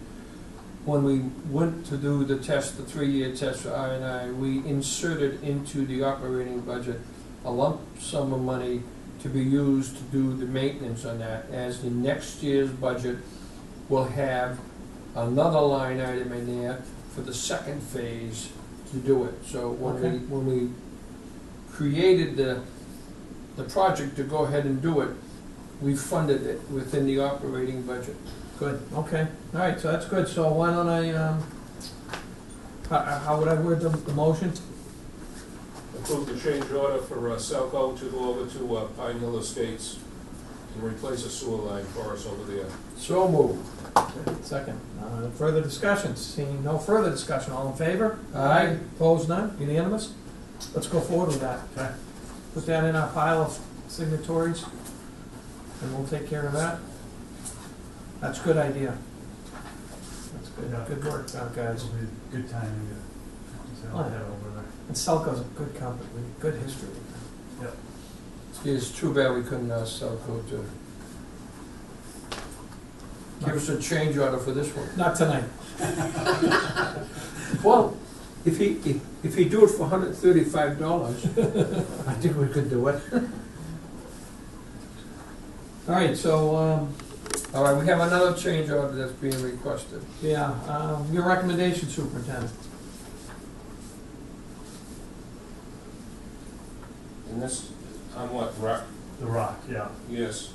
Speaker 3: When we went to do the test, the 3-year test for I&I, we inserted into the operating budget a lump sum of money to be used to do the maintenance on that, as the next year's budget will have another line item in there for the second phase to do it. So when we created the project to go ahead and do it, we funded it within the operating budget.
Speaker 1: Good, okay. All right, so that's good. So why don't I, how would I word the motion?
Speaker 2: Approve the change order for Selco to go over to Pine Hill Estates and replace a sewer line for us over there.
Speaker 3: So moved.
Speaker 1: Second. Further discussion? Seeing no further discussion, all in favor?
Speaker 3: Aye.
Speaker 1: Opposed, none? Unanimous? Let's go forward with that.
Speaker 4: Okay.
Speaker 1: Put that in our pile of signatories, and we'll take care of that. That's a good idea. That's good,
Speaker 4: Yeah.
Speaker 1: good work, guys.
Speaker 4: It'll be good timing to sell that over there.
Speaker 1: And Selco's a good company, good history.
Speaker 4: Yep.
Speaker 3: It's too bad we couldn't sell food to. Give us a change order for this one.
Speaker 1: Not tonight.
Speaker 3: Well, if he do it for $135, I think we could do it.
Speaker 1: All right, so,
Speaker 3: All right, we have another change order that's being requested.
Speaker 1: yeah, your recommendation, Superintendent.
Speaker 2: And this, on what, rock?
Speaker 4: The rock, yeah.
Speaker 2: Yes.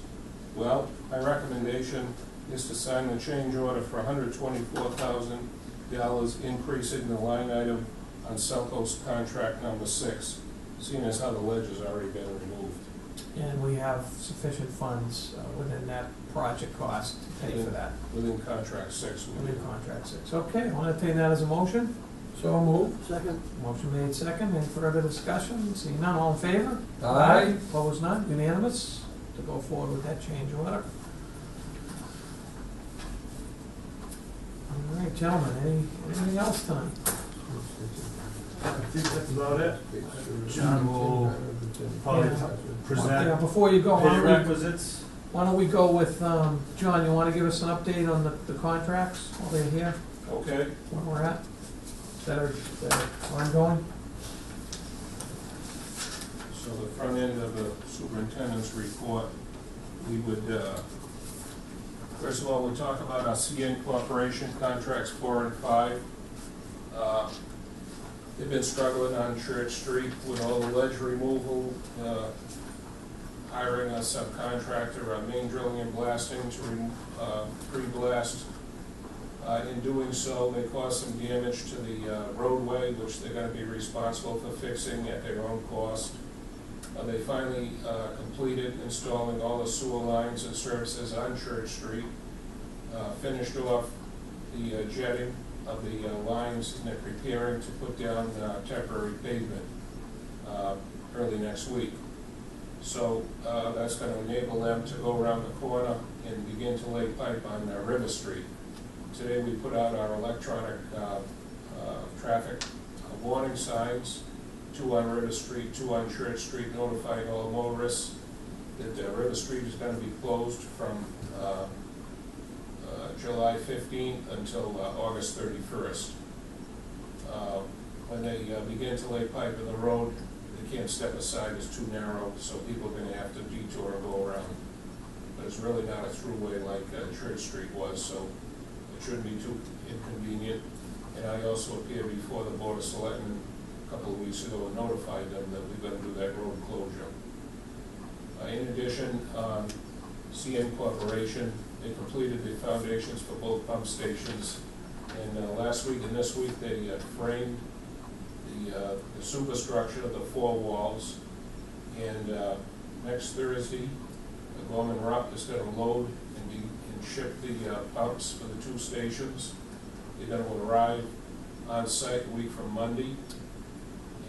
Speaker 2: Well, my recommendation is to sign the change order for $124,000, increasing the line item on Selco's contract number 6, seeing as how the ledge has already been removed.
Speaker 1: And we have sufficient funds within that project cost to pay for that,
Speaker 2: Within contract 6.
Speaker 1: within contract 6. Okay, I'll entertain that as a motion.
Speaker 3: So move.
Speaker 5: Second.
Speaker 1: Motion made second. Any further discussion? Seeing none, all in favor?
Speaker 3: Aye.
Speaker 1: Opposed, none, unanimous to go forward with that change order. All right, gentlemen, anything else tonight?
Speaker 4: I think that's about it. John will probably
Speaker 1: Yeah.
Speaker 4: present
Speaker 1: Yeah, before you go,
Speaker 4: pay requisites.
Speaker 1: why don't we go with, John, you wanna give us an update on the contracts while they're here,
Speaker 2: Okay.
Speaker 1: where we're at? That are ongoing?
Speaker 2: So the front end of the superintendent's report, we would, first of all, we'll talk about our CN Corporation contracts 4 and 5. They've been struggling on Church Street with all the ledge removal, hiring a subcontractor, main drilling and blasting to pre-blast. In doing so, they caused some damage to the roadway, which they're gonna be responsible for fixing at their own cost. They finally completed installing all the sewer lines and services on Church Street, finished off the jetting of the lines, and they're preparing to put down temporary pavement early next week. So that's gonna enable them to go around the corner and begin to lay pipe on River Street. Today we put out our electronic traffic warning signs, 2 on River Street, 2 on Church Street, notifying all motorists that River Street is going to be closed from July 15th until August 31st. When they begin to lay pipe in the road, they can't step aside, it's too narrow, so people are going to have to detour and go around. But it's really not a throughway like Church Street was, so it shouldn't be too inconvenient. And I also appeared before the Board of Selectmen a couple of weeks ago and notified them that we're going to do that road closure. In addition, CN Corporation, they completed the foundations for both pump stations. And last week and this week, they framed the superstructure of the 4 walls. And next Thursday, the Gorman Rock is going to load and ship the pumps for the 2 stations. They're going to arrive on site a week from Monday,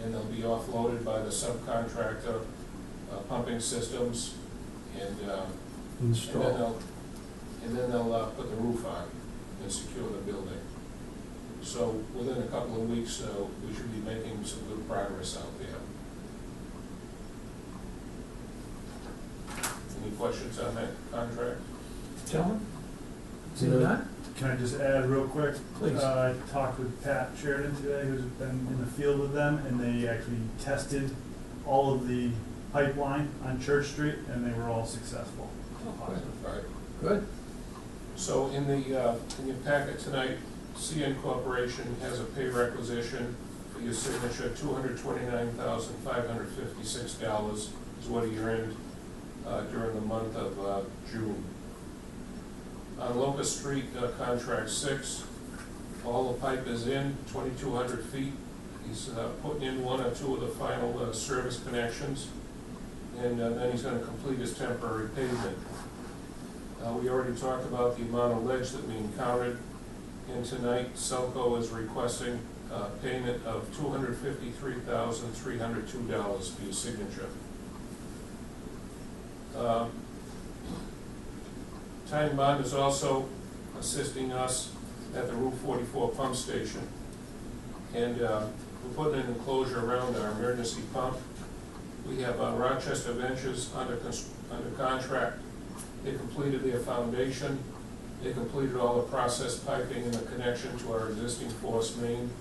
Speaker 2: and they'll be offloaded by the subcontractor pumping systems, and
Speaker 3: Install.
Speaker 2: then they'll put the roof on and secure the building. So within a couple of weeks, we should be making some good progress out there. Any questions on that contract?
Speaker 1: Gentlemen? Seeing none?
Speaker 4: Can I just add real quick?
Speaker 1: Please.
Speaker 4: I talked with Pat Sheridan today, who's been in the field with them, and they actually tested all of the pipeline on Church Street, and they were all successful.
Speaker 2: All right.
Speaker 1: Good.
Speaker 2: So in your packet tonight, CN Corporation has a pay requisition for your signature. $229,556 is what he earned during the month of June. On Locust Street, contract 6, all the pipe is in, 2,200 feet. He's putting in 1 or 2 of the final service connections, and then he's going to complete his temporary pavement. We already talked about the amount of ledge that we encountered, and tonight Selco is requesting payment of $253,302 for your signature. Time Bond is also assisting us at the Route 44 pump station, and we're putting an enclosure around our emergency pump. We have Rochester Ventures under contract. They completed their foundation, They completed all the process piping and the connection to our existing force main.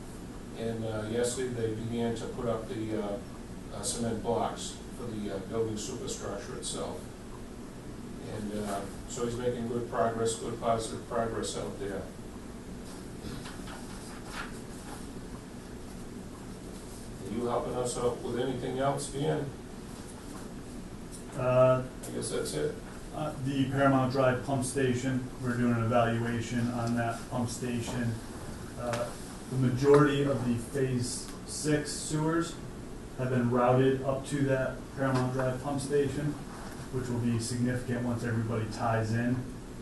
Speaker 2: And yesterday, they began to put up the cement blocks for the building superstructure itself. And so he's making good progress, good positive progress out there. Are you helping us out with anything else, Dan? I guess that's it.
Speaker 4: The Paramount Drive pump station, we're doing an evaluation on that pump station. The majority of the Phase 6 sewers have been routed up to that Paramount Drive pump station, which will be significant once everybody ties in,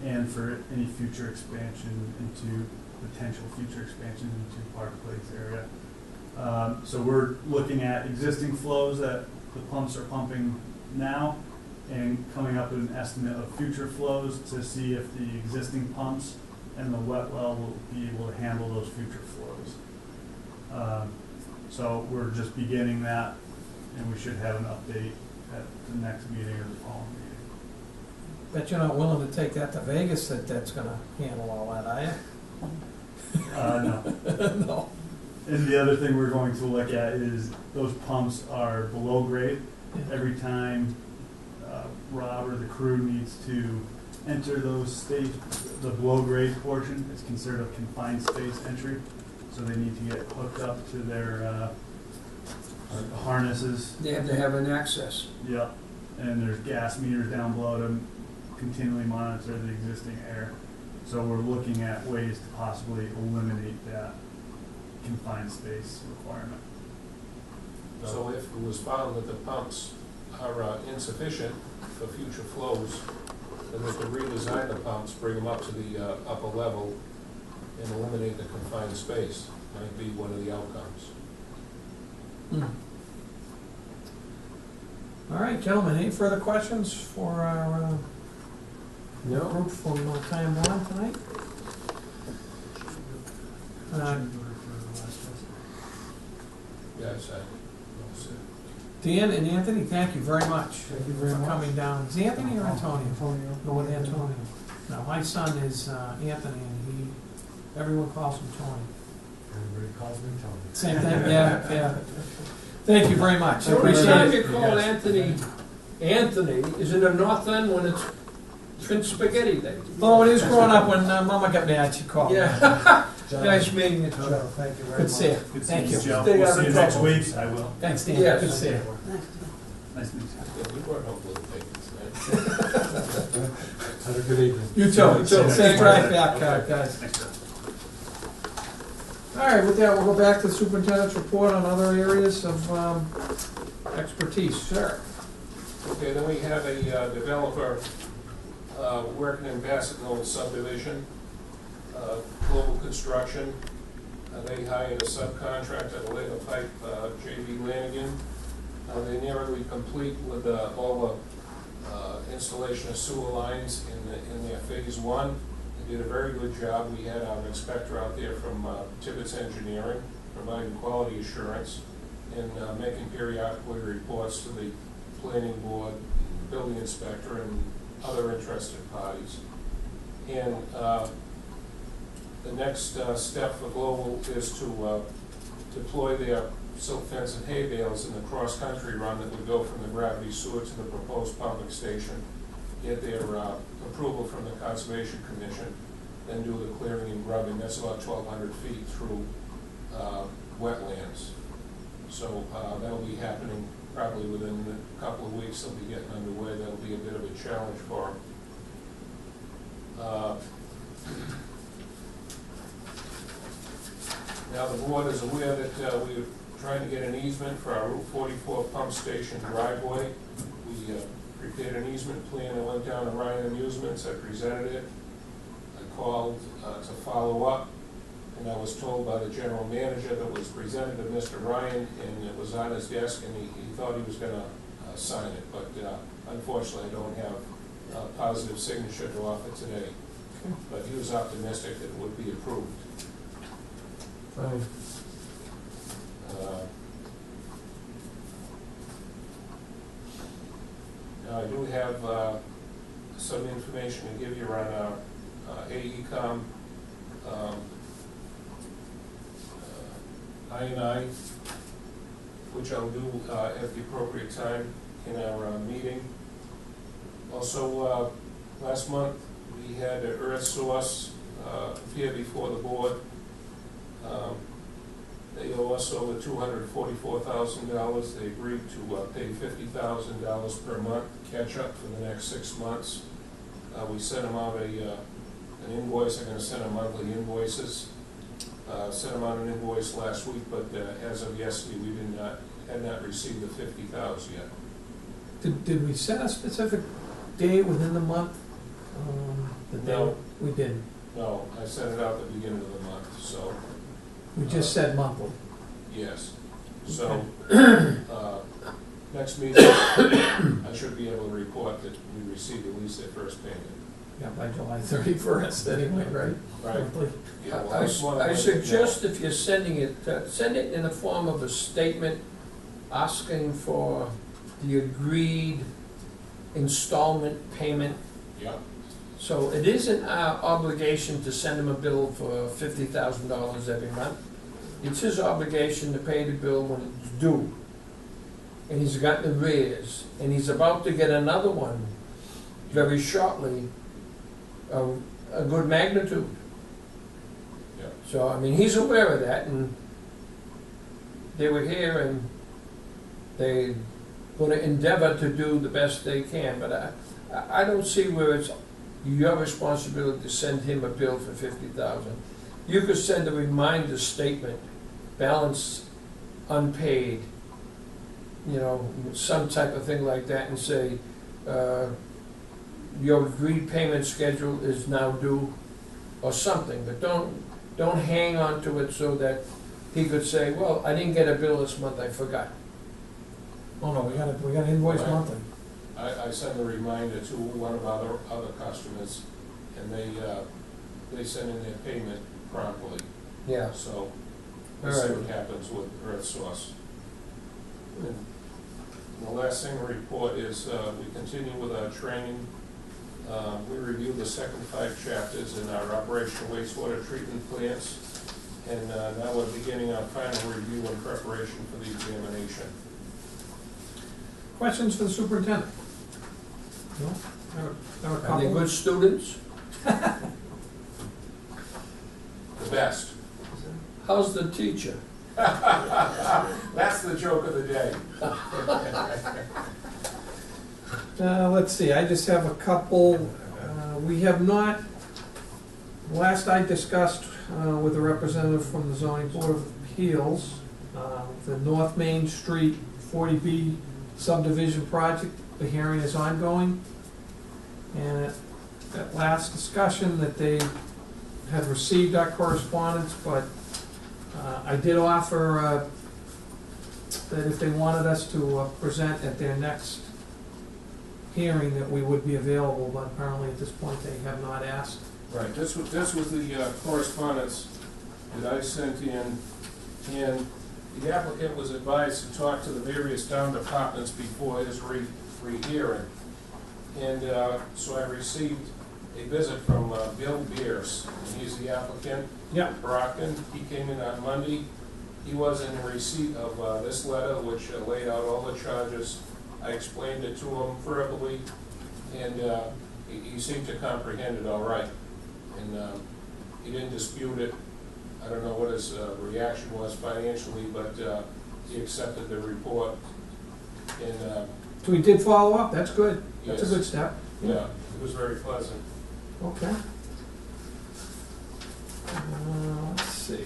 Speaker 4: and for any future expansion into, potential future expansion into Park Place area. So we're looking at existing flows that the pumps are pumping now, and coming up with an estimate of future flows to see if the existing pumps and the wet well will be able to handle those future flows. So we're just beginning that, and we should have an update at the next meeting or the following meeting.
Speaker 1: Bet you're not willing to take that to Vegas, that's gonna handle all that, are you?
Speaker 4: No.
Speaker 1: No.
Speaker 4: And the other thing we're going to look at is those pumps are below grade. Every time Rob or the crew needs to enter those stage, the below grade portion, it's considered a confined space entry. So they need to get hooked up to their harnesses.
Speaker 3: They have to have an access.
Speaker 4: Yep. And there's gas meters down below to continually monitor the existing air. So we're looking at ways to possibly eliminate that confined space requirement.
Speaker 2: So if it was found that the pumps are insufficient for future flows, then we could redesign the pumps, bring them up to the upper level, and eliminate the confined space. Might be one of the outcomes.
Speaker 1: All right, gentlemen, any further questions for our group from Time Bond tonight?
Speaker 2: Yes,
Speaker 1: Dan and Anthony, thank you very much.
Speaker 5: Thank you very
Speaker 1: for
Speaker 5: much.
Speaker 1: coming down. Is it Anthony or Antonio?
Speaker 5: Antonio.
Speaker 1: No, with Antonio. No, my son is Anthony, and everyone calls him Tony.
Speaker 5: Everybody calls me Tony.
Speaker 1: Same thing, yeah. Thank you very much. I
Speaker 3: The only
Speaker 1: appreciate
Speaker 3: time
Speaker 1: it.
Speaker 3: you call Anthony, is in the north end when it's Prince Spaghetti Day.
Speaker 1: Oh, when he was growing up, when Mama got mad, she called me.
Speaker 3: Yeah.
Speaker 5: John,
Speaker 3: Nice meeting you,
Speaker 5: Joe,
Speaker 3: Joe.
Speaker 5: thank you very much.
Speaker 1: Good to see you.
Speaker 4: Good
Speaker 1: Thank
Speaker 4: seeing
Speaker 1: you.
Speaker 4: Joe.
Speaker 3: Stay
Speaker 4: We'll
Speaker 3: out
Speaker 4: see
Speaker 3: of
Speaker 4: you next
Speaker 3: trouble.
Speaker 4: week. I will.
Speaker 1: Thanks, Dan.
Speaker 3: Yes.
Speaker 1: Good to see you.
Speaker 4: Nice to meet you.
Speaker 2: Yeah, we brought home little things tonight.
Speaker 5: Have a good evening.
Speaker 1: You too.
Speaker 4: See you next
Speaker 1: Safe
Speaker 4: week.
Speaker 1: drive back,
Speaker 2: Okay.
Speaker 1: guys.
Speaker 4: Thanks, Joe.
Speaker 1: All right, with that, we'll go back to the superintendent's report on other areas of expertise. Sure.
Speaker 2: Okay, then we have a developer working in Bassett Knoll subdivision, Global Construction. They hired a subcontractor to lay the pipe, J.B. Lanigan. They're nearly complete with all the installation of sewer lines in their phase 1. They did a very good job. We had our inspector out there from Tibbetts Engineering, providing quality assurance and making periodically reports to the planning board, building inspector, and other interested parties. And the next step for Global is to deploy their silt fence and hay bales in the cross-country run that would go from the gravity sewer to the proposed pumping station, get their approval from the Conservation Commission, then do the clearing and grubbing. That's about 1,200 feet through wetlands. So that'll be happening probably within a couple of weeks. They'll be getting underway. That'll be a bit of a challenge for them. Now the board is aware that we're trying to get an easement for our Route 44 pump station driveway. We prepared an easement plan. I went down to Raynham Amusements. I presented it. I called to follow up, and I was told by the general manager that it was presented to Mr. Ryan, and it was on his desk, and he thought he was going to sign it. But unfortunately, I don't have a positive signature to offer today. But he was optimistic that it would be approved. Now I do have some information to give you on our AECom, I&I, which I'll do at the appropriate time in our meeting. Also, last month, we had Earth Source appear before the board. They owe us over $244,000. They agreed to pay $50,000 per month, catch up for the next 6 months. We sent them out an invoice. I'm going to send them monthly invoices. Sent them out an invoice last week, but as of yesterday, we had not received the $50,000 yet.
Speaker 1: Did we set a specific day within the month?
Speaker 2: No.
Speaker 1: We didn't.
Speaker 2: No, I sent it out at the beginning of the month, so.
Speaker 1: We just said monthly.
Speaker 2: Yes. So, next meeting, I should be able to report that we received at least their first payment.
Speaker 1: Yeah, by July 31st anyway, right?
Speaker 2: Right.
Speaker 1: Monthly.
Speaker 2: Yeah, well,
Speaker 3: I suggest if you're sending it, send it in the form of a statement asking for the agreed installment payment.
Speaker 2: Yeah,
Speaker 3: So it isn't our obligation to send him a bill for $50,000 every month. It's his obligation to pay the bill when it's due. And he's got the arrears, and he's about to get another one very shortly, of a good magnitude.
Speaker 2: yeah.
Speaker 3: So, I mean, he's aware of that, and they were here, and they're going to endeavor to do the best they can, but I don't see where it's your responsibility to send him a bill for $50,000. You could send a reminder statement, balance unpaid, you know, some type of thing like that, and say, your agreed payment schedule is now due, or something, but don't hang on to it so that he could say, well, I didn't get a bill this month, I forgot.
Speaker 1: Oh, no, we got to invoice
Speaker 2: Right.
Speaker 1: monthly.
Speaker 2: I sent a reminder to one of our other customers, and they send in their payment promptly.
Speaker 3: Yeah.
Speaker 2: So, we'll
Speaker 3: All
Speaker 2: see
Speaker 3: right.
Speaker 2: what happens with Earth Source. And the last thing to report is, we continue with our training. We reviewed the second 5 chapters in our operational wastewater treatment plants, and now we're beginning our final review in preparation for the examination.
Speaker 1: Questions for the superintendent? No? There are a
Speaker 3: Are they
Speaker 1: couple.
Speaker 3: good students?
Speaker 2: The best.
Speaker 3: How's the teacher?
Speaker 2: That's the joke of the day.
Speaker 1: Let's see, I just have a couple. We have not, last I discussed with a representative from the zoning board of appeals, the North Main Street 40B subdivision project, the hearing is ongoing. And at that last discussion that they had received our correspondence, but I did offer that if they wanted us to present at their next hearing, that we would be available, but apparently at this point they have not asked.
Speaker 2: Right, this was the correspondence that I sent in, and the applicant was advised to talk to the various town departments before his rehearing. And so I received a visit from Bill Beers, and he's the applicant.
Speaker 1: Yeah.
Speaker 2: Brockton. He came in on Monday. He was in receipt of this letter, which laid out all the charges. I explained it to him verbally, and he seemed to comprehend it all right. And he didn't dispute it. I don't know what his reaction was financially, but he accepted the report. And
Speaker 1: So we did follow up, that's good. That's a
Speaker 2: Yes.
Speaker 1: good step.
Speaker 2: yeah, it was very pleasant.
Speaker 1: Okay. Let's see,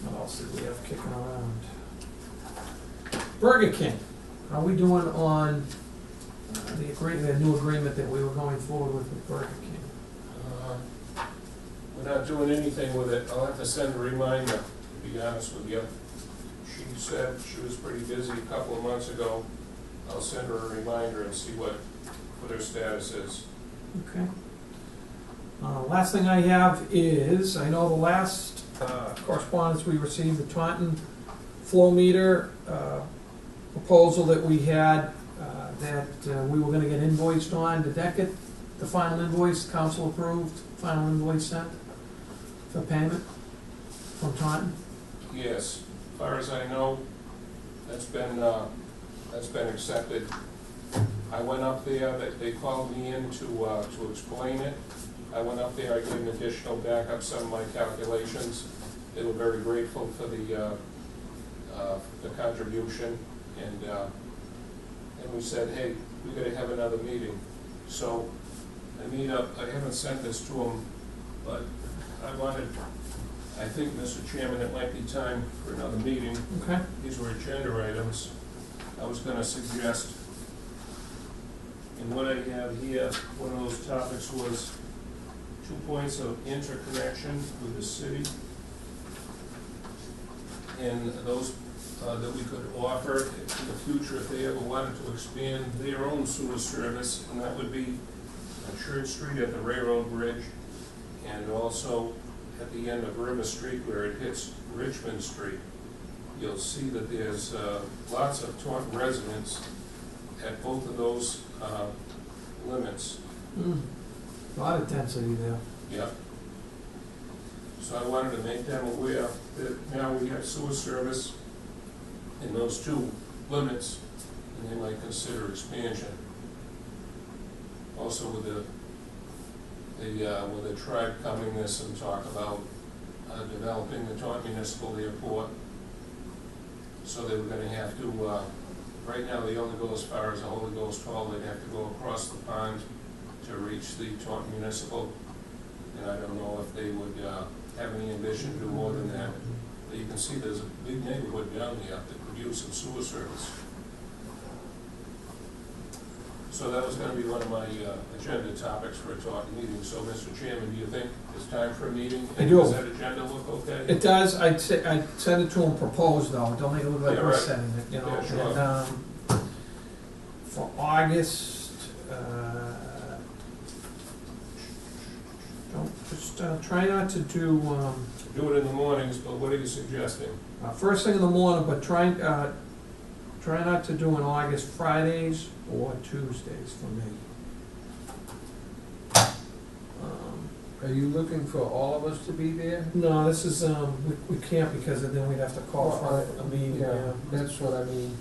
Speaker 1: what else did we have kicking around? Burger King, how are we doing on the new agreement that we were going forward with Burger King?
Speaker 2: We're not doing anything with it. I'll have to send a reminder, to be honest with you. She said she was pretty busy a couple of months ago. I'll send her a reminder and see what her status is.
Speaker 1: Okay. Last thing I have is, I know the last correspondence we received, the Taunton flow meter proposal that we had, that we were gonna get invoiced on, did that get the final invoice, council approved, final invoice sent for payment from Taunton?
Speaker 2: Yes, as far as I know, that's been accepted. I went up there, they called me in to explain it. I went up there, I gave them additional backup, some of my calculations. They were very grateful for the contribution, and we said, hey, we gotta have another meeting. So I haven't sent this to them, but I think, Mr. Chairman, it might be time for another meeting.
Speaker 1: Okay.
Speaker 2: These were agenda items. I was gonna suggest, and what I have here, one of those topics was 2 points of interconnection with the city. And those that we could offer in the future if they ever wanted to expand their own sewer service, and that would be on Church Street at the railroad bridge, and also at the end of River Street where it hits Richmond Street. You'll see that there's lots of Taunton residents at both of those limits.
Speaker 1: A lot of density there.
Speaker 2: Yep. So I wanted to make them aware that now we have sewer service in those two limits, and they might consider expansion. Also with the tribe coming this and talk about developing the Taunton Municipal Airport. So they were gonna have to, right now they only go as far as the Holy Ghost Hall. They'd have to go across the pond to reach the Taunton Municipal. And I don't know if they would have any ambition to do more than that. But you can see there's a big neighborhood down there that could use some sewer service. So that was gonna be one of my agenda topics for a Taunton meeting. So, Mr. Chairman, do you think it's time for a meeting?
Speaker 1: I do.
Speaker 2: Does that agenda look okay?
Speaker 1: It does. I'd send it to them proposed though. Don't make it look like
Speaker 2: Yeah,
Speaker 1: we're
Speaker 2: right.
Speaker 1: setting it, you know.
Speaker 2: Yeah, sure.
Speaker 1: And, for August, try not to do,
Speaker 2: Do it in the mornings, but what are you suggesting?
Speaker 1: first thing in the morning, but try not to do in August Fridays or Tuesdays for me.
Speaker 3: Are you looking for all of us to be there?
Speaker 1: No, this is, we can't because then we'd have to call for a meeting, yeah.
Speaker 3: That's what I mean.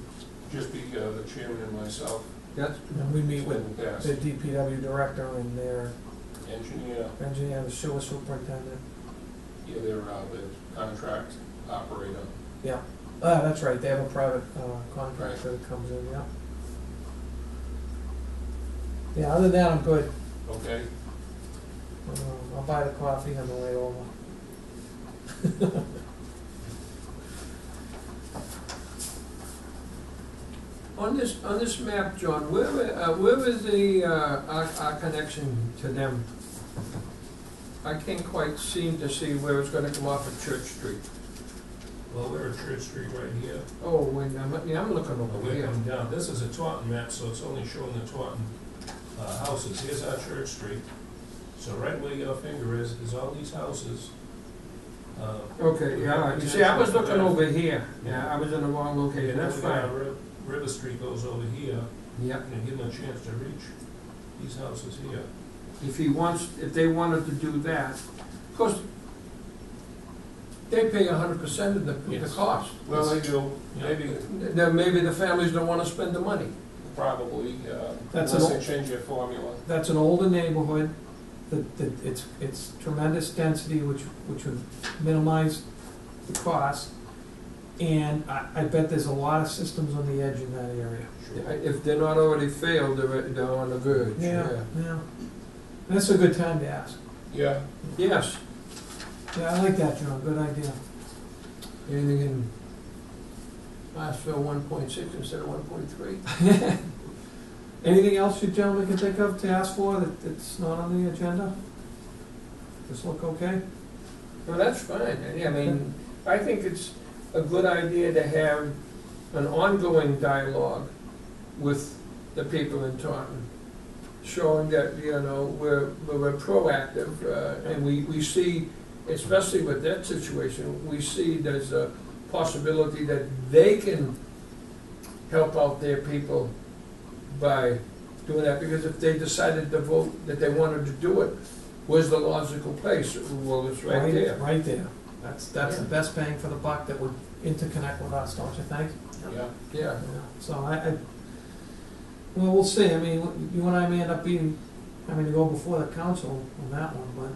Speaker 2: Just be the chairman and myself.
Speaker 3: That's,
Speaker 1: And we meet with
Speaker 2: Then pass.
Speaker 1: the DPW director and their
Speaker 2: Engineer,
Speaker 1: engineer, the sewer superintendent.
Speaker 2: yeah, they're the contract operator.
Speaker 1: Yeah, that's right, they have a private contractor that comes in, yeah. Yeah, other than that, I'm good.
Speaker 2: Okay,
Speaker 1: I'll buy the coffee on the way over.
Speaker 3: on this map, John, where is the, our connection to them? I can't quite seem to see where it's gonna come off of Church Street.
Speaker 2: well, we're at Church Street right here.
Speaker 3: Oh, when, I'm looking over
Speaker 2: We're
Speaker 3: here.
Speaker 2: coming down. This is a Taunton map, so it's only showing the Taunton houses. Here's our Church Street. So right where your finger is all these houses.
Speaker 3: Okay, yeah, you see, I was looking over here, yeah, I was in the wrong location, that's fine.
Speaker 2: River Street goes over here,
Speaker 3: Yep,
Speaker 2: and give them a chance to reach these houses here.
Speaker 3: if they wanted to do that, of course, they pay 100% of the
Speaker 2: Yes.
Speaker 3: cost.
Speaker 2: Well, they do,
Speaker 1: Yeah.
Speaker 2: maybe,
Speaker 3: Then maybe the families don't wanna spend the money.
Speaker 2: probably,
Speaker 1: That's
Speaker 2: unless
Speaker 1: an
Speaker 2: they change their formula.
Speaker 1: That's an older neighborhood, it's tremendous density, which would minimize the cost. And I bet there's a lot of systems on the edge in that area.
Speaker 2: Sure.
Speaker 3: If they're not already failed, they're on the verge, yeah.
Speaker 1: Yeah. That's a good time to ask.
Speaker 2: Yeah,
Speaker 3: Yes,
Speaker 1: Yeah, I like that, John, good idea.
Speaker 3: anything in Marshville 1.6 instead of 1.3?
Speaker 1: Anything else you gentlemen can think of to ask for that's not on the agenda? This look okay?
Speaker 3: Well, that's fine, I mean, I think it's a good idea to have an ongoing dialogue with the people in Taunton, showing that, we're proactive, and we see, especially with that situation, we see there's a possibility that they can help out their people by doing that, because if they decided to vote that they wanted to do it, where's the logical place? Well, it's right there.
Speaker 1: Right there. That's the
Speaker 3: Yeah.
Speaker 1: best bang for the buck that would interconnect with us, don't you think?
Speaker 2: Yeah,
Speaker 3: Yeah.
Speaker 1: Yeah. So well, we'll see. I mean, you and I may end up having to go before the council on that one,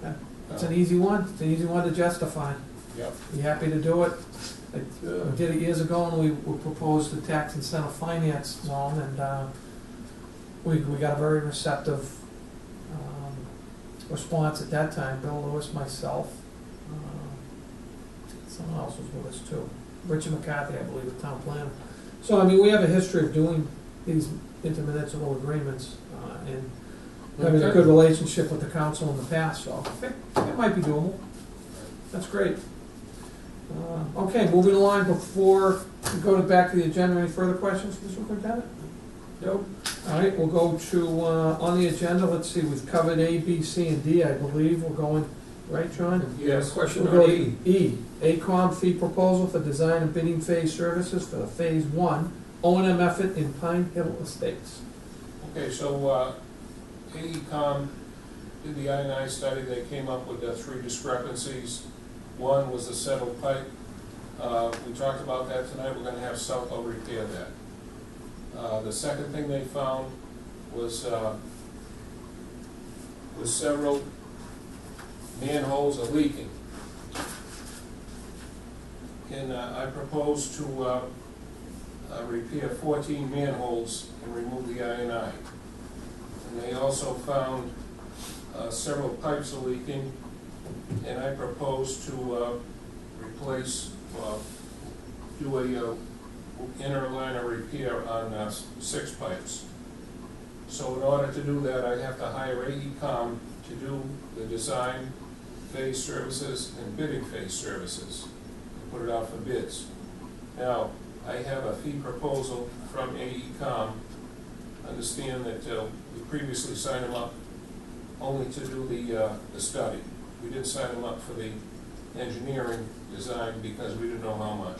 Speaker 1: but it's an easy one. It's an easy one to justify.
Speaker 2: yep,
Speaker 1: You happy to do it? We did it years ago, and we proposed the tax incentive finance zone, and we got a very receptive response at that time. Bill Lewis, myself, someone else was with us too. Richard McCarthy, I believe, the town planner. So, I mean, we have a history of doing these intermunicipal agreements, and having a
Speaker 3: Okay.
Speaker 1: good relationship with the council in the past, so I think it might be doable. That's great. Okay, moving along, before we go back to the agenda, any further questions, Mr. Superintendent?
Speaker 3: Nope.
Speaker 1: All right, we'll go to, on the agenda, let's see, we've covered A, B, C, and D, I believe. We're going, right, John?
Speaker 2: yes.
Speaker 3: Question
Speaker 1: We'll go
Speaker 3: on
Speaker 1: to
Speaker 3: E.
Speaker 1: ACOM fee proposal for design and bidding phase services for the Phase 1 O&M effort in Pine Hill Estates.
Speaker 2: Okay, so, AECom did the I&I study, they came up with 3 discrepancies. One was the settled pipe. We talked about that tonight, we're gonna have Southall repair that. The second thing they found was several manholes are leaking. And I propose to repair 14 manholes and remove the I&I. And they also found several pipes are leaking, and I propose to replace, do a inner liner repair on 6 pipes. So in order to do that, I have to hire AECom to do the design phase services and bidding phase services, put it out for bids. Now, I have a fee proposal from AECom. Understand that we previously signed them up only to do the study. We didn't sign them up for the engineering design because we didn't know how much.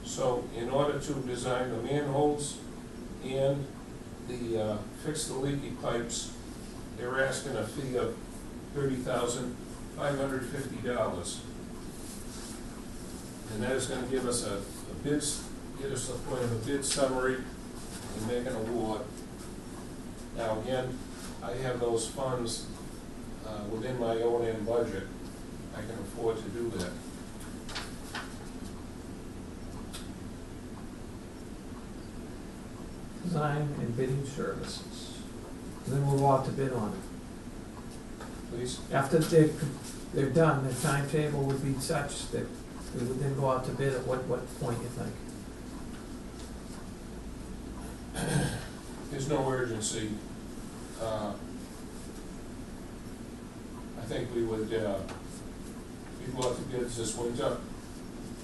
Speaker 2: So in order to design the manholes and the fix the leaky pipes, they're asking a fee of $30,550. And that is going to give us a bids, get us to the point of a bid summary and make an award. Now again, I have those funds within my O&M budget. I can afford to do that.
Speaker 1: Design and bidding services. And then we'll go out to bid on it.
Speaker 2: Please?
Speaker 1: After they're done, the timetable would be such that we would then go out to bid at what point, you think?
Speaker 2: There's no urgency. I think we would, we'd go out to bids this winter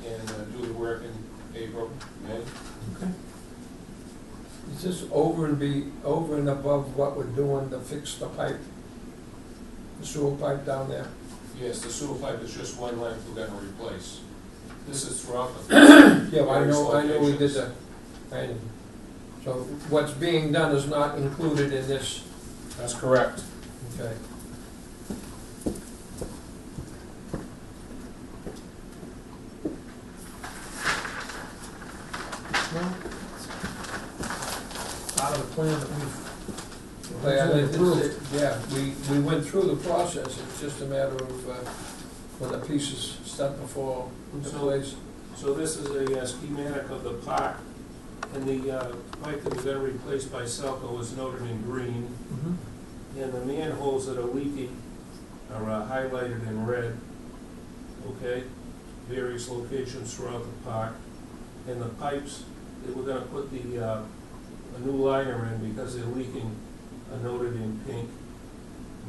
Speaker 2: and do the work in April, May.
Speaker 1: Okay.
Speaker 3: Is this over and above what we're doing to fix the pipe, the sewer pipe down there?
Speaker 2: Yes, the sewer pipe is just one length we're gonna replace. This is throughout the.
Speaker 3: Yeah, I
Speaker 2: various
Speaker 3: know we did
Speaker 2: locations.
Speaker 3: that. So what's being done is not included in this,
Speaker 2: That's correct.
Speaker 3: okay?
Speaker 1: Well, it's part of the plan that we've originally approved.
Speaker 3: Yeah, we went through the process, it's just a matter of when the pieces step before the
Speaker 2: So-
Speaker 3: place.
Speaker 2: So this is a schematic of the park, and the pipe that we're gonna replace by Selco is noted in green,
Speaker 1: Mhm.
Speaker 2: and the manholes that are leaking are highlighted in red, okay? Various locations throughout the park, and the pipes that we're gonna put a new liner in because they're leaking are noted in pink,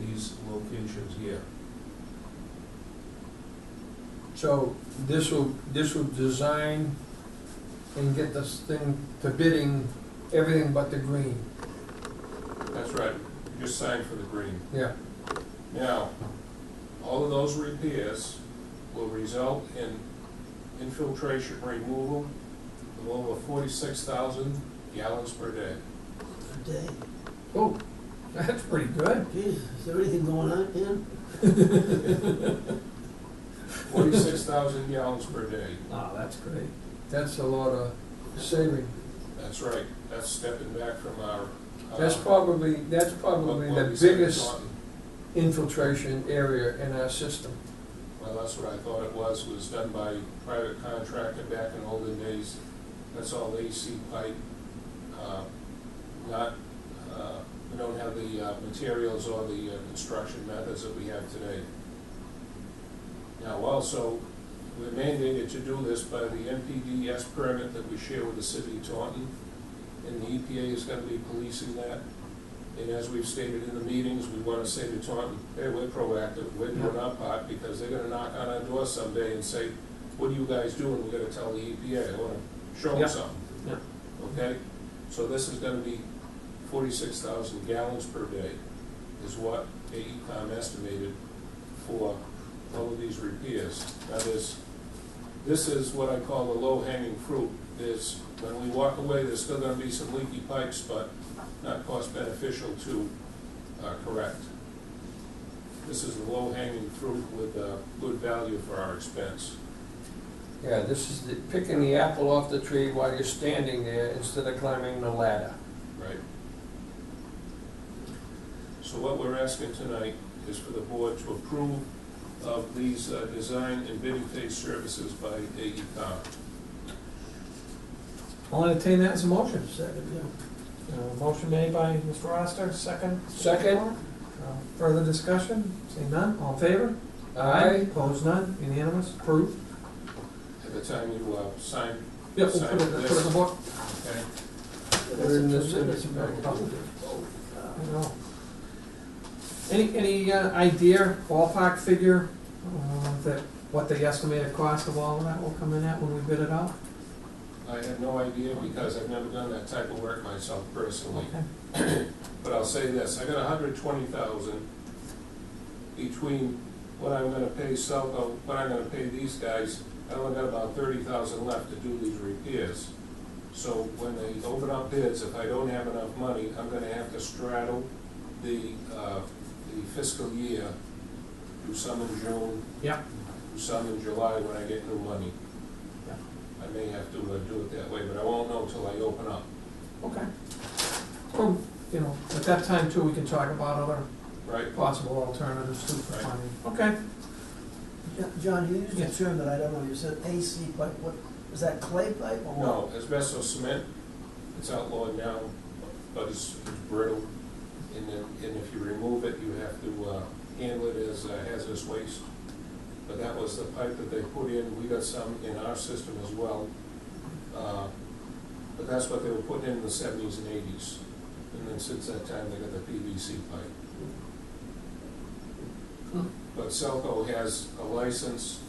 Speaker 2: these locations here.
Speaker 3: So this will design and get this thing to bidding, everything but the green.
Speaker 2: That's right, you just signed for the green.
Speaker 3: Yeah.
Speaker 2: Now, all of those repairs will result in infiltration removal of over 46,000 gallons per day.
Speaker 5: A day.
Speaker 3: Oh, that's pretty good.
Speaker 6: Geez, is there anything going on, Dan?
Speaker 2: 46,000 gallons per day.
Speaker 1: Oh, that's great.
Speaker 3: That's a lot of saving.
Speaker 2: That's right. That's stepping back from our.
Speaker 3: That's probably
Speaker 2: what
Speaker 3: the
Speaker 2: we said in
Speaker 3: biggest
Speaker 2: Taunton.
Speaker 3: infiltration area in our system.
Speaker 2: Well, that's what I thought it was done by private contractor back in olden days. That's all AC pipe, we don't have the materials or the construction methods that we have today. Now, also, we're mandated to do this by the NPDES permit that we share with the city of Taunton, and the EPA is gonna be policing that. And as we've stated in the meetings, we wanna say to Taunton, hey, we're proactive, we're doing our part, because they're gonna knock on our door someday and say, what are you guys doing? We gotta tell the EPA, I wanna show them
Speaker 1: Yeah.
Speaker 2: something.
Speaker 1: Yeah.
Speaker 2: Okay? So this is gonna be 46,000 gallons per day is what AECom estimated for all of these repairs. Now this is what I call the low-hanging fruit. When we walk away, there's still gonna be some leaky pipes, but not cost beneficial to correct. This is the low-hanging fruit with good value for our expense.
Speaker 3: Yeah, this is picking the apple off the tree while you're standing there instead of climbing the ladder.
Speaker 2: Right. So what we're asking tonight is for the board to approve of these design and bidding phase services by AECom.
Speaker 1: I'll entertain that as a motion.
Speaker 6: Second, yeah.
Speaker 1: Motion made by Mr. Oster, second.
Speaker 3: Second.
Speaker 1: Further discussion? Seeing none, all in favor?
Speaker 3: Aye.
Speaker 1: Opposed, none, unanimous, approved.
Speaker 2: At the time you sign.
Speaker 1: Yep, we'll
Speaker 2: sign
Speaker 1: put it in the book.
Speaker 2: Okay.
Speaker 3: Put it in this-
Speaker 6: Tremendous
Speaker 3: in
Speaker 6: amount
Speaker 3: the-
Speaker 6: of money.
Speaker 1: I know. Any idea, ballpark figure, that what the estimated cost of all of that will come in at when we bid it out?
Speaker 2: I have no idea because I've never done that type of work myself personally.
Speaker 1: Okay.
Speaker 2: But I'll say this, I got 120,000 between what I'm gonna pay Selco, what I'm gonna pay these guys. I only got about 30,000 left to do these repairs. So when they open up bids, if I don't have enough money, I'm gonna have to straddle the fiscal year, do some in June,
Speaker 1: Yeah.
Speaker 2: do some in July when I get new money.
Speaker 1: Yeah.
Speaker 2: I may have to do it that way, but I won't know till I open up.
Speaker 1: Okay. Well, at that time too, we can talk about other
Speaker 2: Right?
Speaker 1: possible alternatives too for
Speaker 2: Right.
Speaker 1: funding. Okay.
Speaker 6: John, you used
Speaker 1: Yes.
Speaker 6: a term that I don't know, you said AC pipe, what, is that clay pipe or what?
Speaker 2: No, asbestos cement, it's outlawed now, but it's brittle. And if you remove it, you have to handle it as hazardous waste. But that was the pipe that they put in. We got some in our system as well. But that's what they were putting in the 70s and 80s. And then since that time, they got the PVC pipe. But Selco has a license,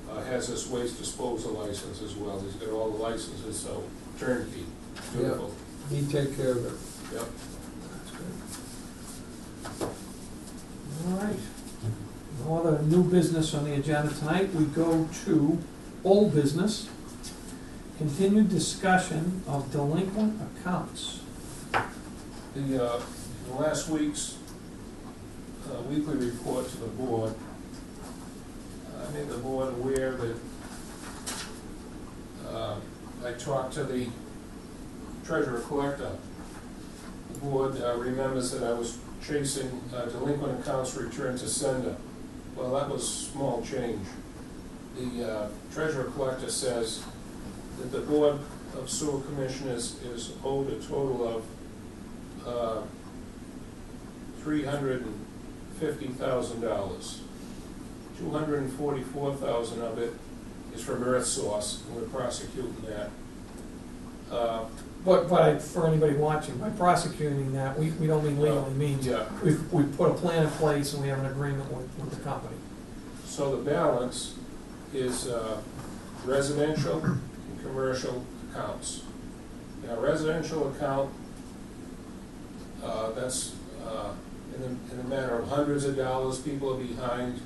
Speaker 2: hazardous waste disposal license as well. He's got all the licenses, so turnkey, beautiful.
Speaker 3: He take care of it.
Speaker 2: Yep.
Speaker 1: That's good. All right. No other new business on the agenda tonight. We go to old business. Continued discussion of delinquent accounts.
Speaker 2: In last week's weekly report to the board, I made the board aware that I talked to the treasurer collector. The board remembers that I was chasing delinquent accounts returned to sender. Well, that was small change. The treasurer collector says that the Board of Sewer Commissioners is owed a total of $350,000. $244,000 of it is from EarthSource, and we're prosecuting that.
Speaker 1: But for anybody watching, by prosecuting that, we don't mean legally means.
Speaker 2: Yeah.
Speaker 1: We put a plan in place and we have an agreement with the company.
Speaker 2: So the balance is residential and commercial accounts. Now, residential account, that's in a matter of hundreds of dollars. People are behind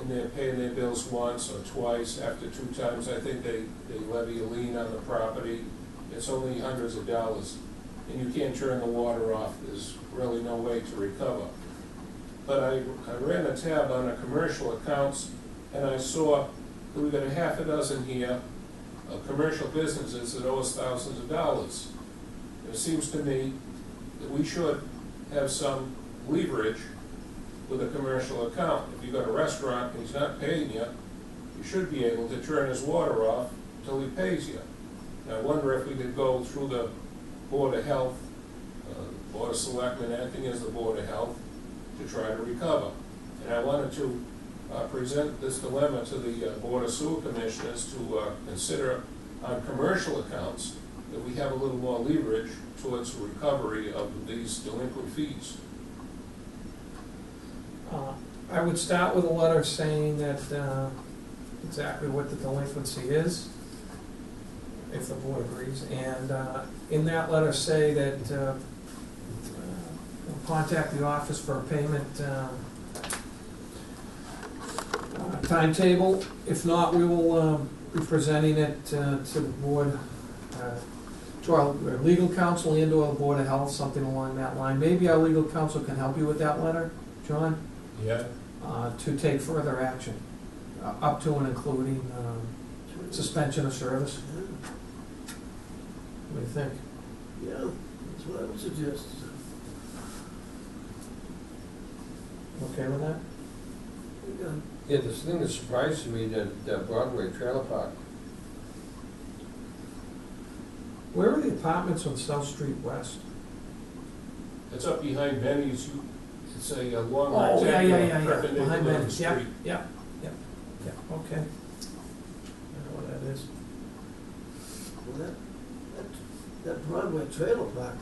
Speaker 2: and they're paying their bills once or twice. After 2 times, I think they levy a lien on the property. It's only hundreds of dollars. and you can't turn the water off. There's really no way to recover. But I ran a tab on the commercial accounts, and I saw that we've got a half a dozen here of commercial businesses that owe us thousands of dollars. It seems to me that we should have some leverage with a commercial account. If you've got a restaurant and he's not paying you, you should be able to turn his water off until he pays you. And I wonder if we could go through the Board of Health, Board of Selectmen, acting as the Board of Health, to try to recover. And I wanted to present this dilemma to the Board of Sewer Commissioners to consider on commercial accounts that we have a little more leverage towards recovery of these delinquent fees.
Speaker 1: I would start with a letter saying that exactly what the delinquency is, if the board agrees, and in that letter say that contact the office for a payment timetable. If not, we will be presenting it to the board, to our legal counsel and to our Board of Health, something along that line. Maybe our legal counsel can help you with that letter, John?
Speaker 2: Yeah.
Speaker 1: To take further action, up to and including suspension of service. What do you think?
Speaker 6: Yeah, that's what I would suggest.
Speaker 1: Okay with that?
Speaker 6: Yeah.
Speaker 3: Yeah, this thing that surprised me, that Broadway trailer park.
Speaker 1: Where are the apartments on South Street West?
Speaker 2: It's up behind Benny's. It's a long
Speaker 1: Oh, yeah,
Speaker 2: rectangle
Speaker 1: behind
Speaker 2: perpendicular to the
Speaker 1: Ben's, yep,
Speaker 2: street.
Speaker 1: yep, okay. I know what that is.
Speaker 6: Well, that Broadway trailer park,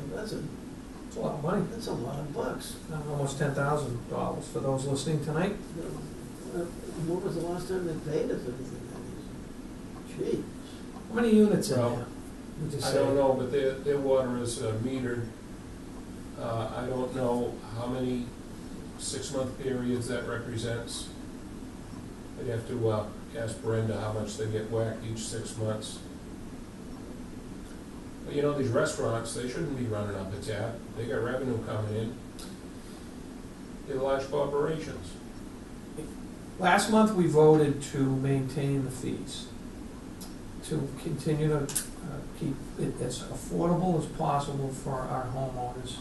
Speaker 1: It's a lot of money,
Speaker 6: that's a lot of bucks.
Speaker 1: almost $10,000 for those listening tonight.
Speaker 6: When was the last time they paid us anything? Gee.
Speaker 1: How many units in
Speaker 2: Well,
Speaker 1: there? Would you
Speaker 2: I
Speaker 1: say?
Speaker 2: don't know, but their water is metered. I don't know how many 6-month periods that represents. I'd have to ask Brenda how much they get whacked each 6 months. But you know, these restaurants, they shouldn't be running up a tab. They got revenue coming in. They're large corporations.
Speaker 1: Last month, we voted to maintain the fees, to continue to keep it as affordable as possible for our homeowners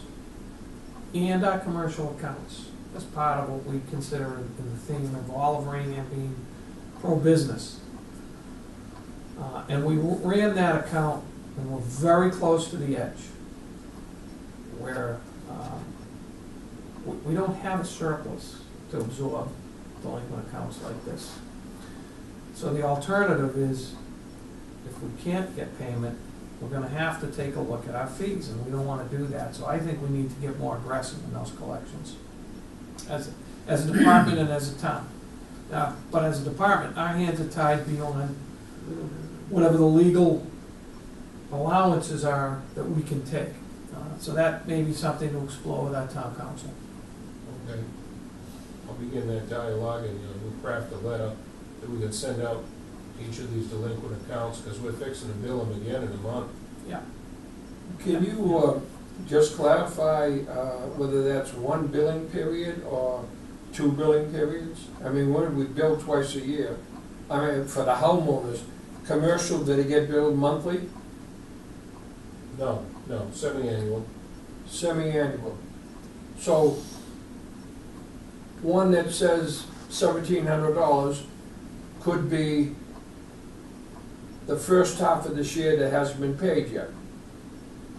Speaker 1: and our commercial accounts. That's part of what we consider in the theme of all of Raynham being pro-business. And we ran that account, and we're very close to the edge, where we don't have a surplus to absorb delinquent accounts like this. So the alternative is, if we can't get payment, we're gonna have to take a look at our fees, and we don't wanna do that. So I think we need to get more aggressive in those collections, as a department and as a town. But as a department, our hands are tied beyond whatever the legal allowances are that we can take. So that may be something to explore with our town council.
Speaker 2: Okay. I'll begin that dialogue, and we'll craft a letter that we can send out to each of these delinquent accounts, because we're fixing to bill them again in a month.
Speaker 1: Yeah.
Speaker 3: Can you just clarify whether that's one billing period or 2 billing periods? I mean, when we bill twice a year? I mean, for the homeowners, commercial, do they get billed monthly?
Speaker 2: No, semi-annual.
Speaker 3: Semi-annual. So, one that says $1,700 could be the first half of this year that hasn't been paid yet.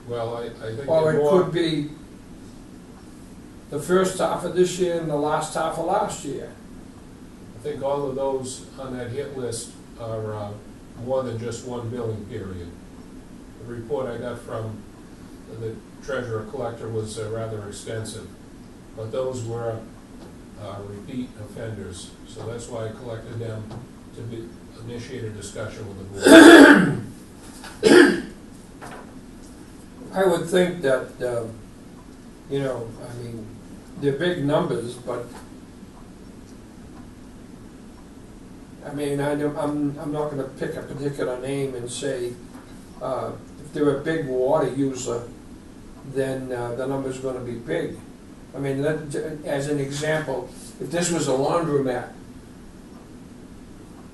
Speaker 2: Well, I think
Speaker 3: Or
Speaker 2: they're
Speaker 3: it
Speaker 2: more.
Speaker 3: could be the first half of this year and the last half of last year.
Speaker 2: I think all of those on that hit list are more than just one billing period. The report I got from the treasurer collector was rather extensive, but those were repeat offenders, so that's why I collected them to initiate a discussion with the board.
Speaker 3: I would think that, you know, I mean, they're big numbers, but I mean, I'm not gonna pick a particular name and say, if they're a big water user, then the number's gonna be big. I mean, as an example, if this was a laundromat,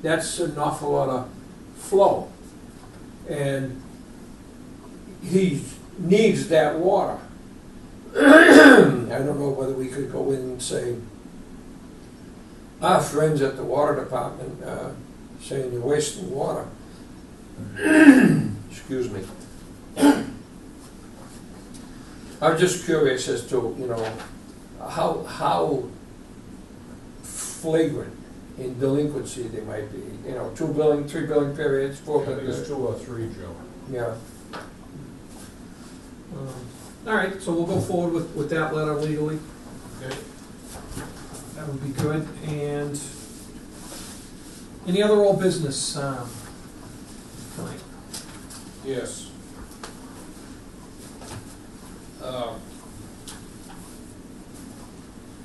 Speaker 3: that's an awful lot of flow. And he needs that water. I don't know whether we could go in and say, our friends at the water department saying you're wasting water. Excuse me. I'm just curious as to, you know, how flagrant in delinquency they might be. You know, 2 billing, 3 billing periods, 4
Speaker 2: I think
Speaker 3: billing.
Speaker 2: it's 2 or 3, Joe.
Speaker 3: Yeah.
Speaker 1: All right, so we'll go forward with that letter legally.
Speaker 2: Okay.
Speaker 1: That would be good. And any other old business tonight?
Speaker 2: Yes.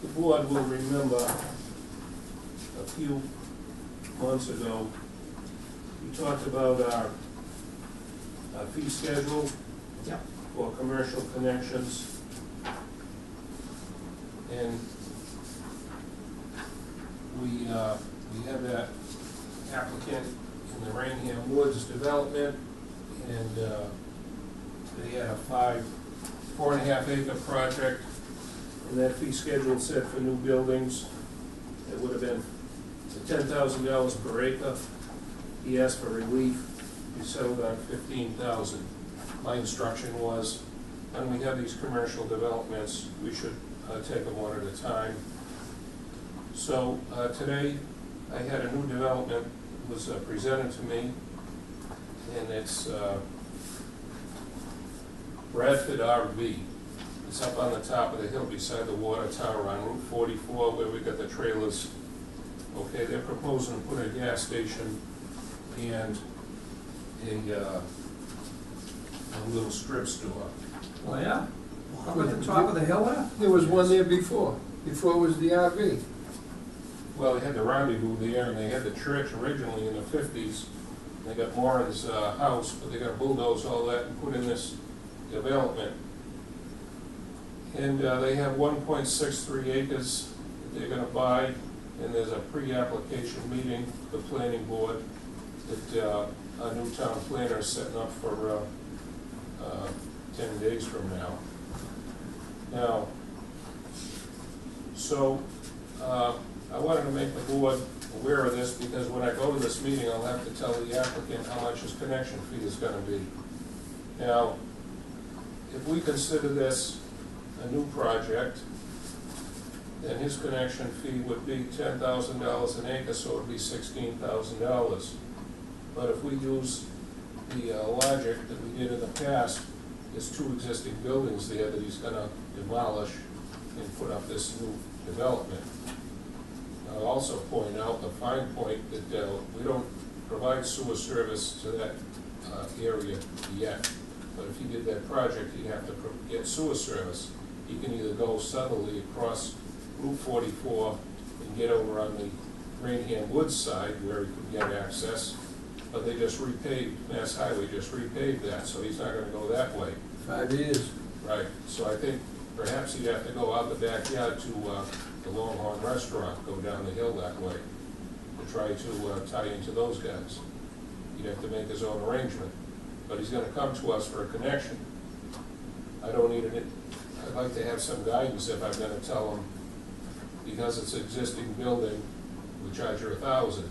Speaker 2: The board will remember a few months ago, we talked about our fee schedule
Speaker 1: Yep.
Speaker 2: for commercial connections. And we have that applicant in the Raynham Woods development, and they had a 4.5 acre project, and that fee schedule said for new buildings, it would have been $10,000 per acre. He asked for relief, we settled on $15,000. My instruction was, when we have these commercial developments, we should take them one at a time. So today, I had a new development was presented to me, and it's Bradford RV. It's up on the top of the hill beside the water tower on Route 44 where we got the trailers. Okay, they're proposing to put a gas station and a little strip store.
Speaker 1: Oh, yeah? Up at the top of the hill there?
Speaker 3: There was one there before it was the RV.
Speaker 2: Well, they had the rendezvous there, and they had the church originally in the 50s. They got Moran's house, but they got to bulldoze all that and put in this development. And they have 1.63 acres that they're going to buy, and there's a pre-application meeting, the planning board, that a new town planner is setting up for 10 days from now. Now, so I wanted to make the board aware of this, because when I go to this meeting, I'll have to tell the applicant how much his connection fee is going to be. Now, if we consider this a new project, then his connection fee would be $10,000 an acre, so it would be $16,000. But if we use the logic that we did in the past, there's 2 existing buildings there that he's going to demolish and put up this new development. I'll also point out the fine point that we don't provide sewer service to that area yet. But if he did that project, he'd have to get sewer service. He can either go southerly across Route 44 and get over on the Raynham Woods side where he could get access, but they just repaved, Mass Highway just repaved that, so he's not gonna go that way.
Speaker 3: 5 years.
Speaker 2: Right, so I think perhaps he'd have to go out the backyard to the Longhorn Restaurant, go down the hill that way, to try to tie into those guys. He'd have to make his own arrangement, but he's gonna come to us for a connection. I don't need it, I'd like to have some guidance if I'm gonna tell him, because it's an existing building, we charge her $1,000,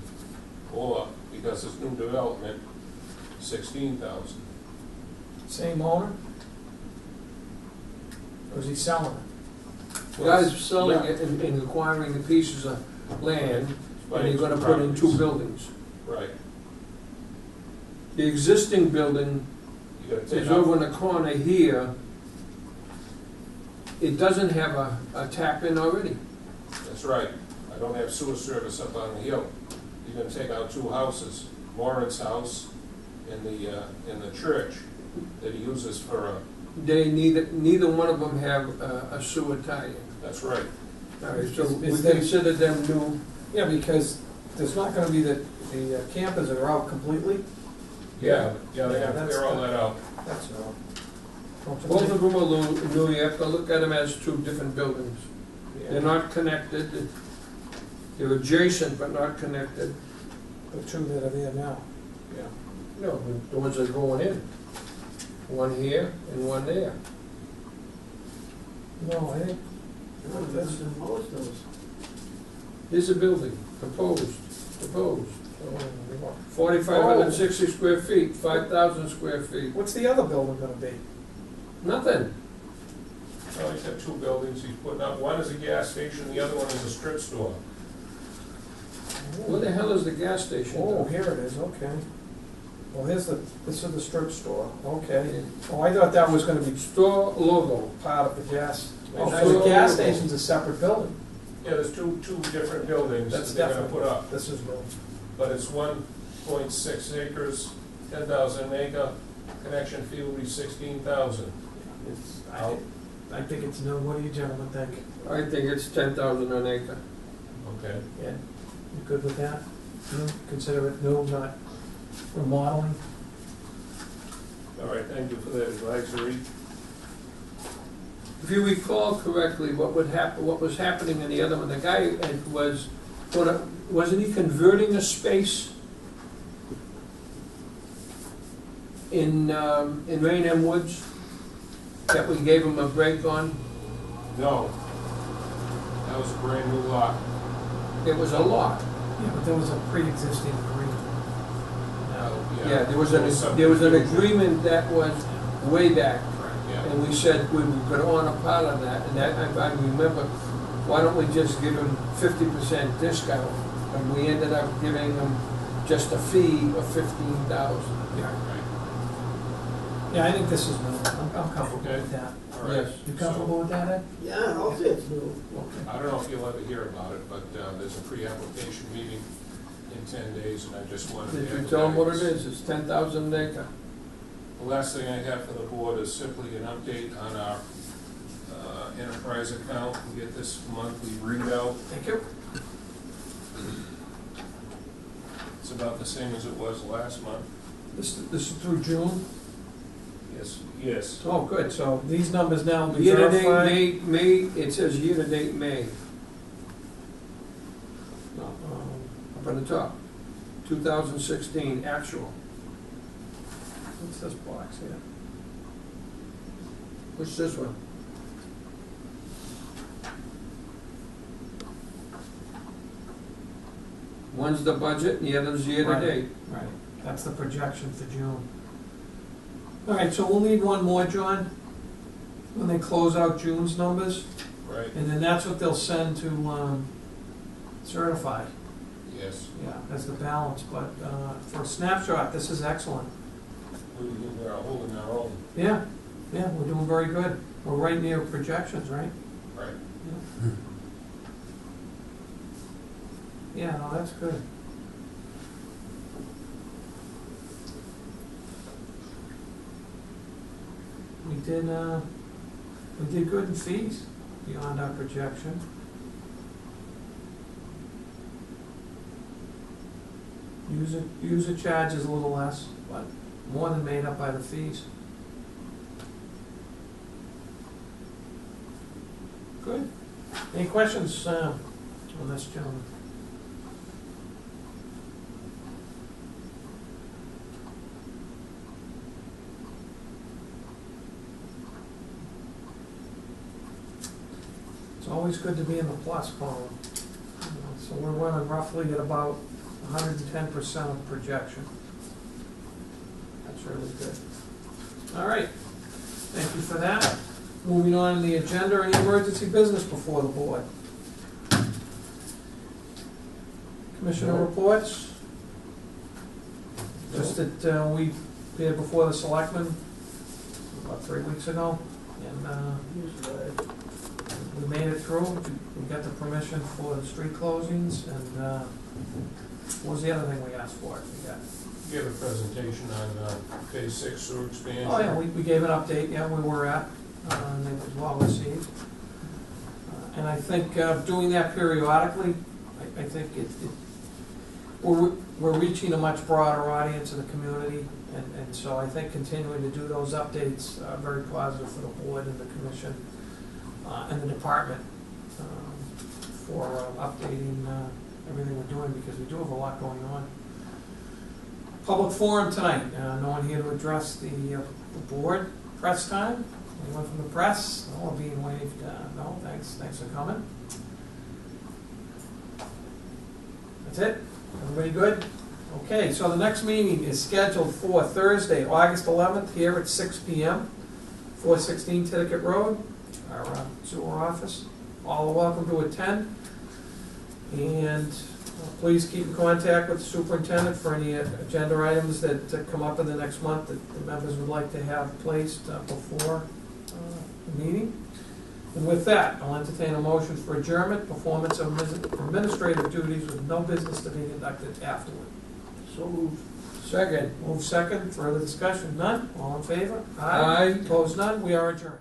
Speaker 2: or because it's new development, $16,000.
Speaker 1: Same owner? Or is he selling it?
Speaker 3: The guy's selling
Speaker 2: Yeah.
Speaker 3: it and acquiring the pieces of land, and he's gonna put in 2
Speaker 2: Properties.
Speaker 3: buildings.
Speaker 2: Right,
Speaker 3: The existing building
Speaker 2: you gotta take
Speaker 3: is
Speaker 2: out.
Speaker 3: over in the corner here. It doesn't have a tap in already.
Speaker 2: That's right. I don't have sewer service up on the hill. You're gonna take out 2 houses, Warren's house and the church that he uses for a,
Speaker 3: Neither one of them have a sewer tie-in.
Speaker 2: that's right.
Speaker 3: All right, so
Speaker 1: Is
Speaker 3: we
Speaker 1: that-
Speaker 3: consider them new.
Speaker 1: Yeah, because there's not gonna be the campers that are out completely.
Speaker 2: Yeah, they
Speaker 1: Yeah,
Speaker 2: have to
Speaker 1: that's
Speaker 2: clear all
Speaker 1: the-
Speaker 2: that out.
Speaker 1: That's all. don't you
Speaker 3: Both
Speaker 1: think?
Speaker 3: of them are new, you have to look at them as two different buildings. They're not connected, they're adjacent but not connected.
Speaker 1: The two that are there now.
Speaker 3: Yeah. No, the ones that are going in. One here and one there.
Speaker 1: No, I think,
Speaker 6: No, that's demolished those.
Speaker 3: Here's a building, proposed. 4,560 square feet, 5,000 square feet.
Speaker 1: what's the other building gonna be?
Speaker 3: Nothing.
Speaker 2: Oh, he's got two buildings he's putting up. One is a gas station, the other one is a strip store.
Speaker 3: Where the hell is the gas station?
Speaker 1: Oh, here it is, okay. Well, this is the strip store, okay. Oh, I thought that was gonna be
Speaker 3: Store logo.
Speaker 1: part of the gas. Oh,
Speaker 3: Nice.
Speaker 1: so the gas station's a separate building.
Speaker 2: Yeah, there's two different buildings that
Speaker 1: That's
Speaker 2: they're gonna
Speaker 1: definitely,
Speaker 2: put up.
Speaker 1: this is new.
Speaker 2: But it's 1.6 acres, 10,000 an acre, connection fee will be 16,000.
Speaker 1: It's, I think it's new, what do you gentlemen think?
Speaker 3: I think it's 10,000 an acre.
Speaker 2: Okay.
Speaker 1: Yeah, you good with that? New, consider it new, not remodeling?
Speaker 2: All right, thank you for that advisory.
Speaker 3: If you recall correctly, what was happening in the other one, the guy wasn't he converting a space in Raynham Woods that we gave him a break on?
Speaker 2: No, that was a brand new lot.
Speaker 3: It was a lot.
Speaker 1: Yeah, but there was a pre-existing agreement.
Speaker 3: Yeah, there was an agreement that was way back,
Speaker 2: Yeah.
Speaker 3: and we said we were gonna honor part of that, and that, I remember, why don't we just give him 50% discount? And we ended up giving him just a fee of 15,000.
Speaker 1: Yeah.
Speaker 2: Right.
Speaker 1: Yeah, I think this is new, I'm comfortable
Speaker 2: Okay.
Speaker 1: with that.
Speaker 2: All right.
Speaker 3: Yes.
Speaker 1: You comfortable with that, Ed?
Speaker 6: Yeah, I'll say it's new.
Speaker 2: I don't know if you'll ever hear about it, but there's a pre-application meeting in 10 days, and I just wanted to
Speaker 3: Did you
Speaker 2: advertise.
Speaker 3: tell him what it is? It's 10,000 an acre.
Speaker 2: The last thing I have for the board is simply an update on our enterprise account. We get this monthly readout.
Speaker 1: Thank you.
Speaker 2: It's about the same as it was last month.
Speaker 1: This is through June?
Speaker 2: Yes. Yes.
Speaker 1: Oh, good, so these numbers now will be
Speaker 3: Year-to-date
Speaker 1: verified?
Speaker 3: May, it says year-to-date May, up on the top. 2016, actual.
Speaker 1: What's this box here?
Speaker 3: What's this one? One's the budget and the other's year-to-date.
Speaker 1: Right, that's the projection for June. All right, so we'll need one more, John, when they close out June's numbers,
Speaker 2: Right.
Speaker 1: and then that's what they'll send to certify,
Speaker 2: Yes.
Speaker 1: yeah, as the balance, but for a snapshot, this is excellent.
Speaker 2: We're holding our own.
Speaker 1: Yeah, yeah, we're doing very good. We're right near projections, right?
Speaker 2: Right.
Speaker 1: Yeah, no, that's good. We did good in fees, beyond our projection. User charge is a little less, but more than made up by the fees. Good. Any questions on this, gentleman? It's always good to be in the plus column. So we're running roughly at about 110% of projection. That's really good. All right, thank you for that. Moving on to the agenda, any emergency business before the board? Commissioner
Speaker 3: No.
Speaker 1: reports? Just that we appeared before the selectmen about 3 weeks ago, and we made it through. We got the permission for the street closings, and what was the other thing we asked for? We got.
Speaker 2: You have a presentation on phase 6 sewer expansion.
Speaker 1: Oh, yeah, we gave an update, yeah, where we're at, and it was well received. And I think doing that periodically, I think we're reaching a much broader audience in the community, and so I think continuing to do those updates are very positive for the board and the commission and the department for updating everything we're doing, because we do have a lot going on. Public forum tonight, no one here to address the board. Press time, anyone from the press? No, being waved, no, thanks for coming. That's it? Everybody good? Okay, so the next meeting is scheduled for Thursday, August 11th, here at 6 p.m., 416 Titicate Road, our sewer office. All are welcome to attend. And please keep in contact with the superintendent for any agenda items that come up in the next month that the members would like to have placed before the meeting. And with that, I'll entertain a motion for adjournment, performance of administrative duties with no business to be conducted afterward.
Speaker 6: So moved.
Speaker 3: Second.
Speaker 1: Move second, further discussion, none? All in favor?
Speaker 3: Aye.
Speaker 1: Opposed, none? We are adjourned.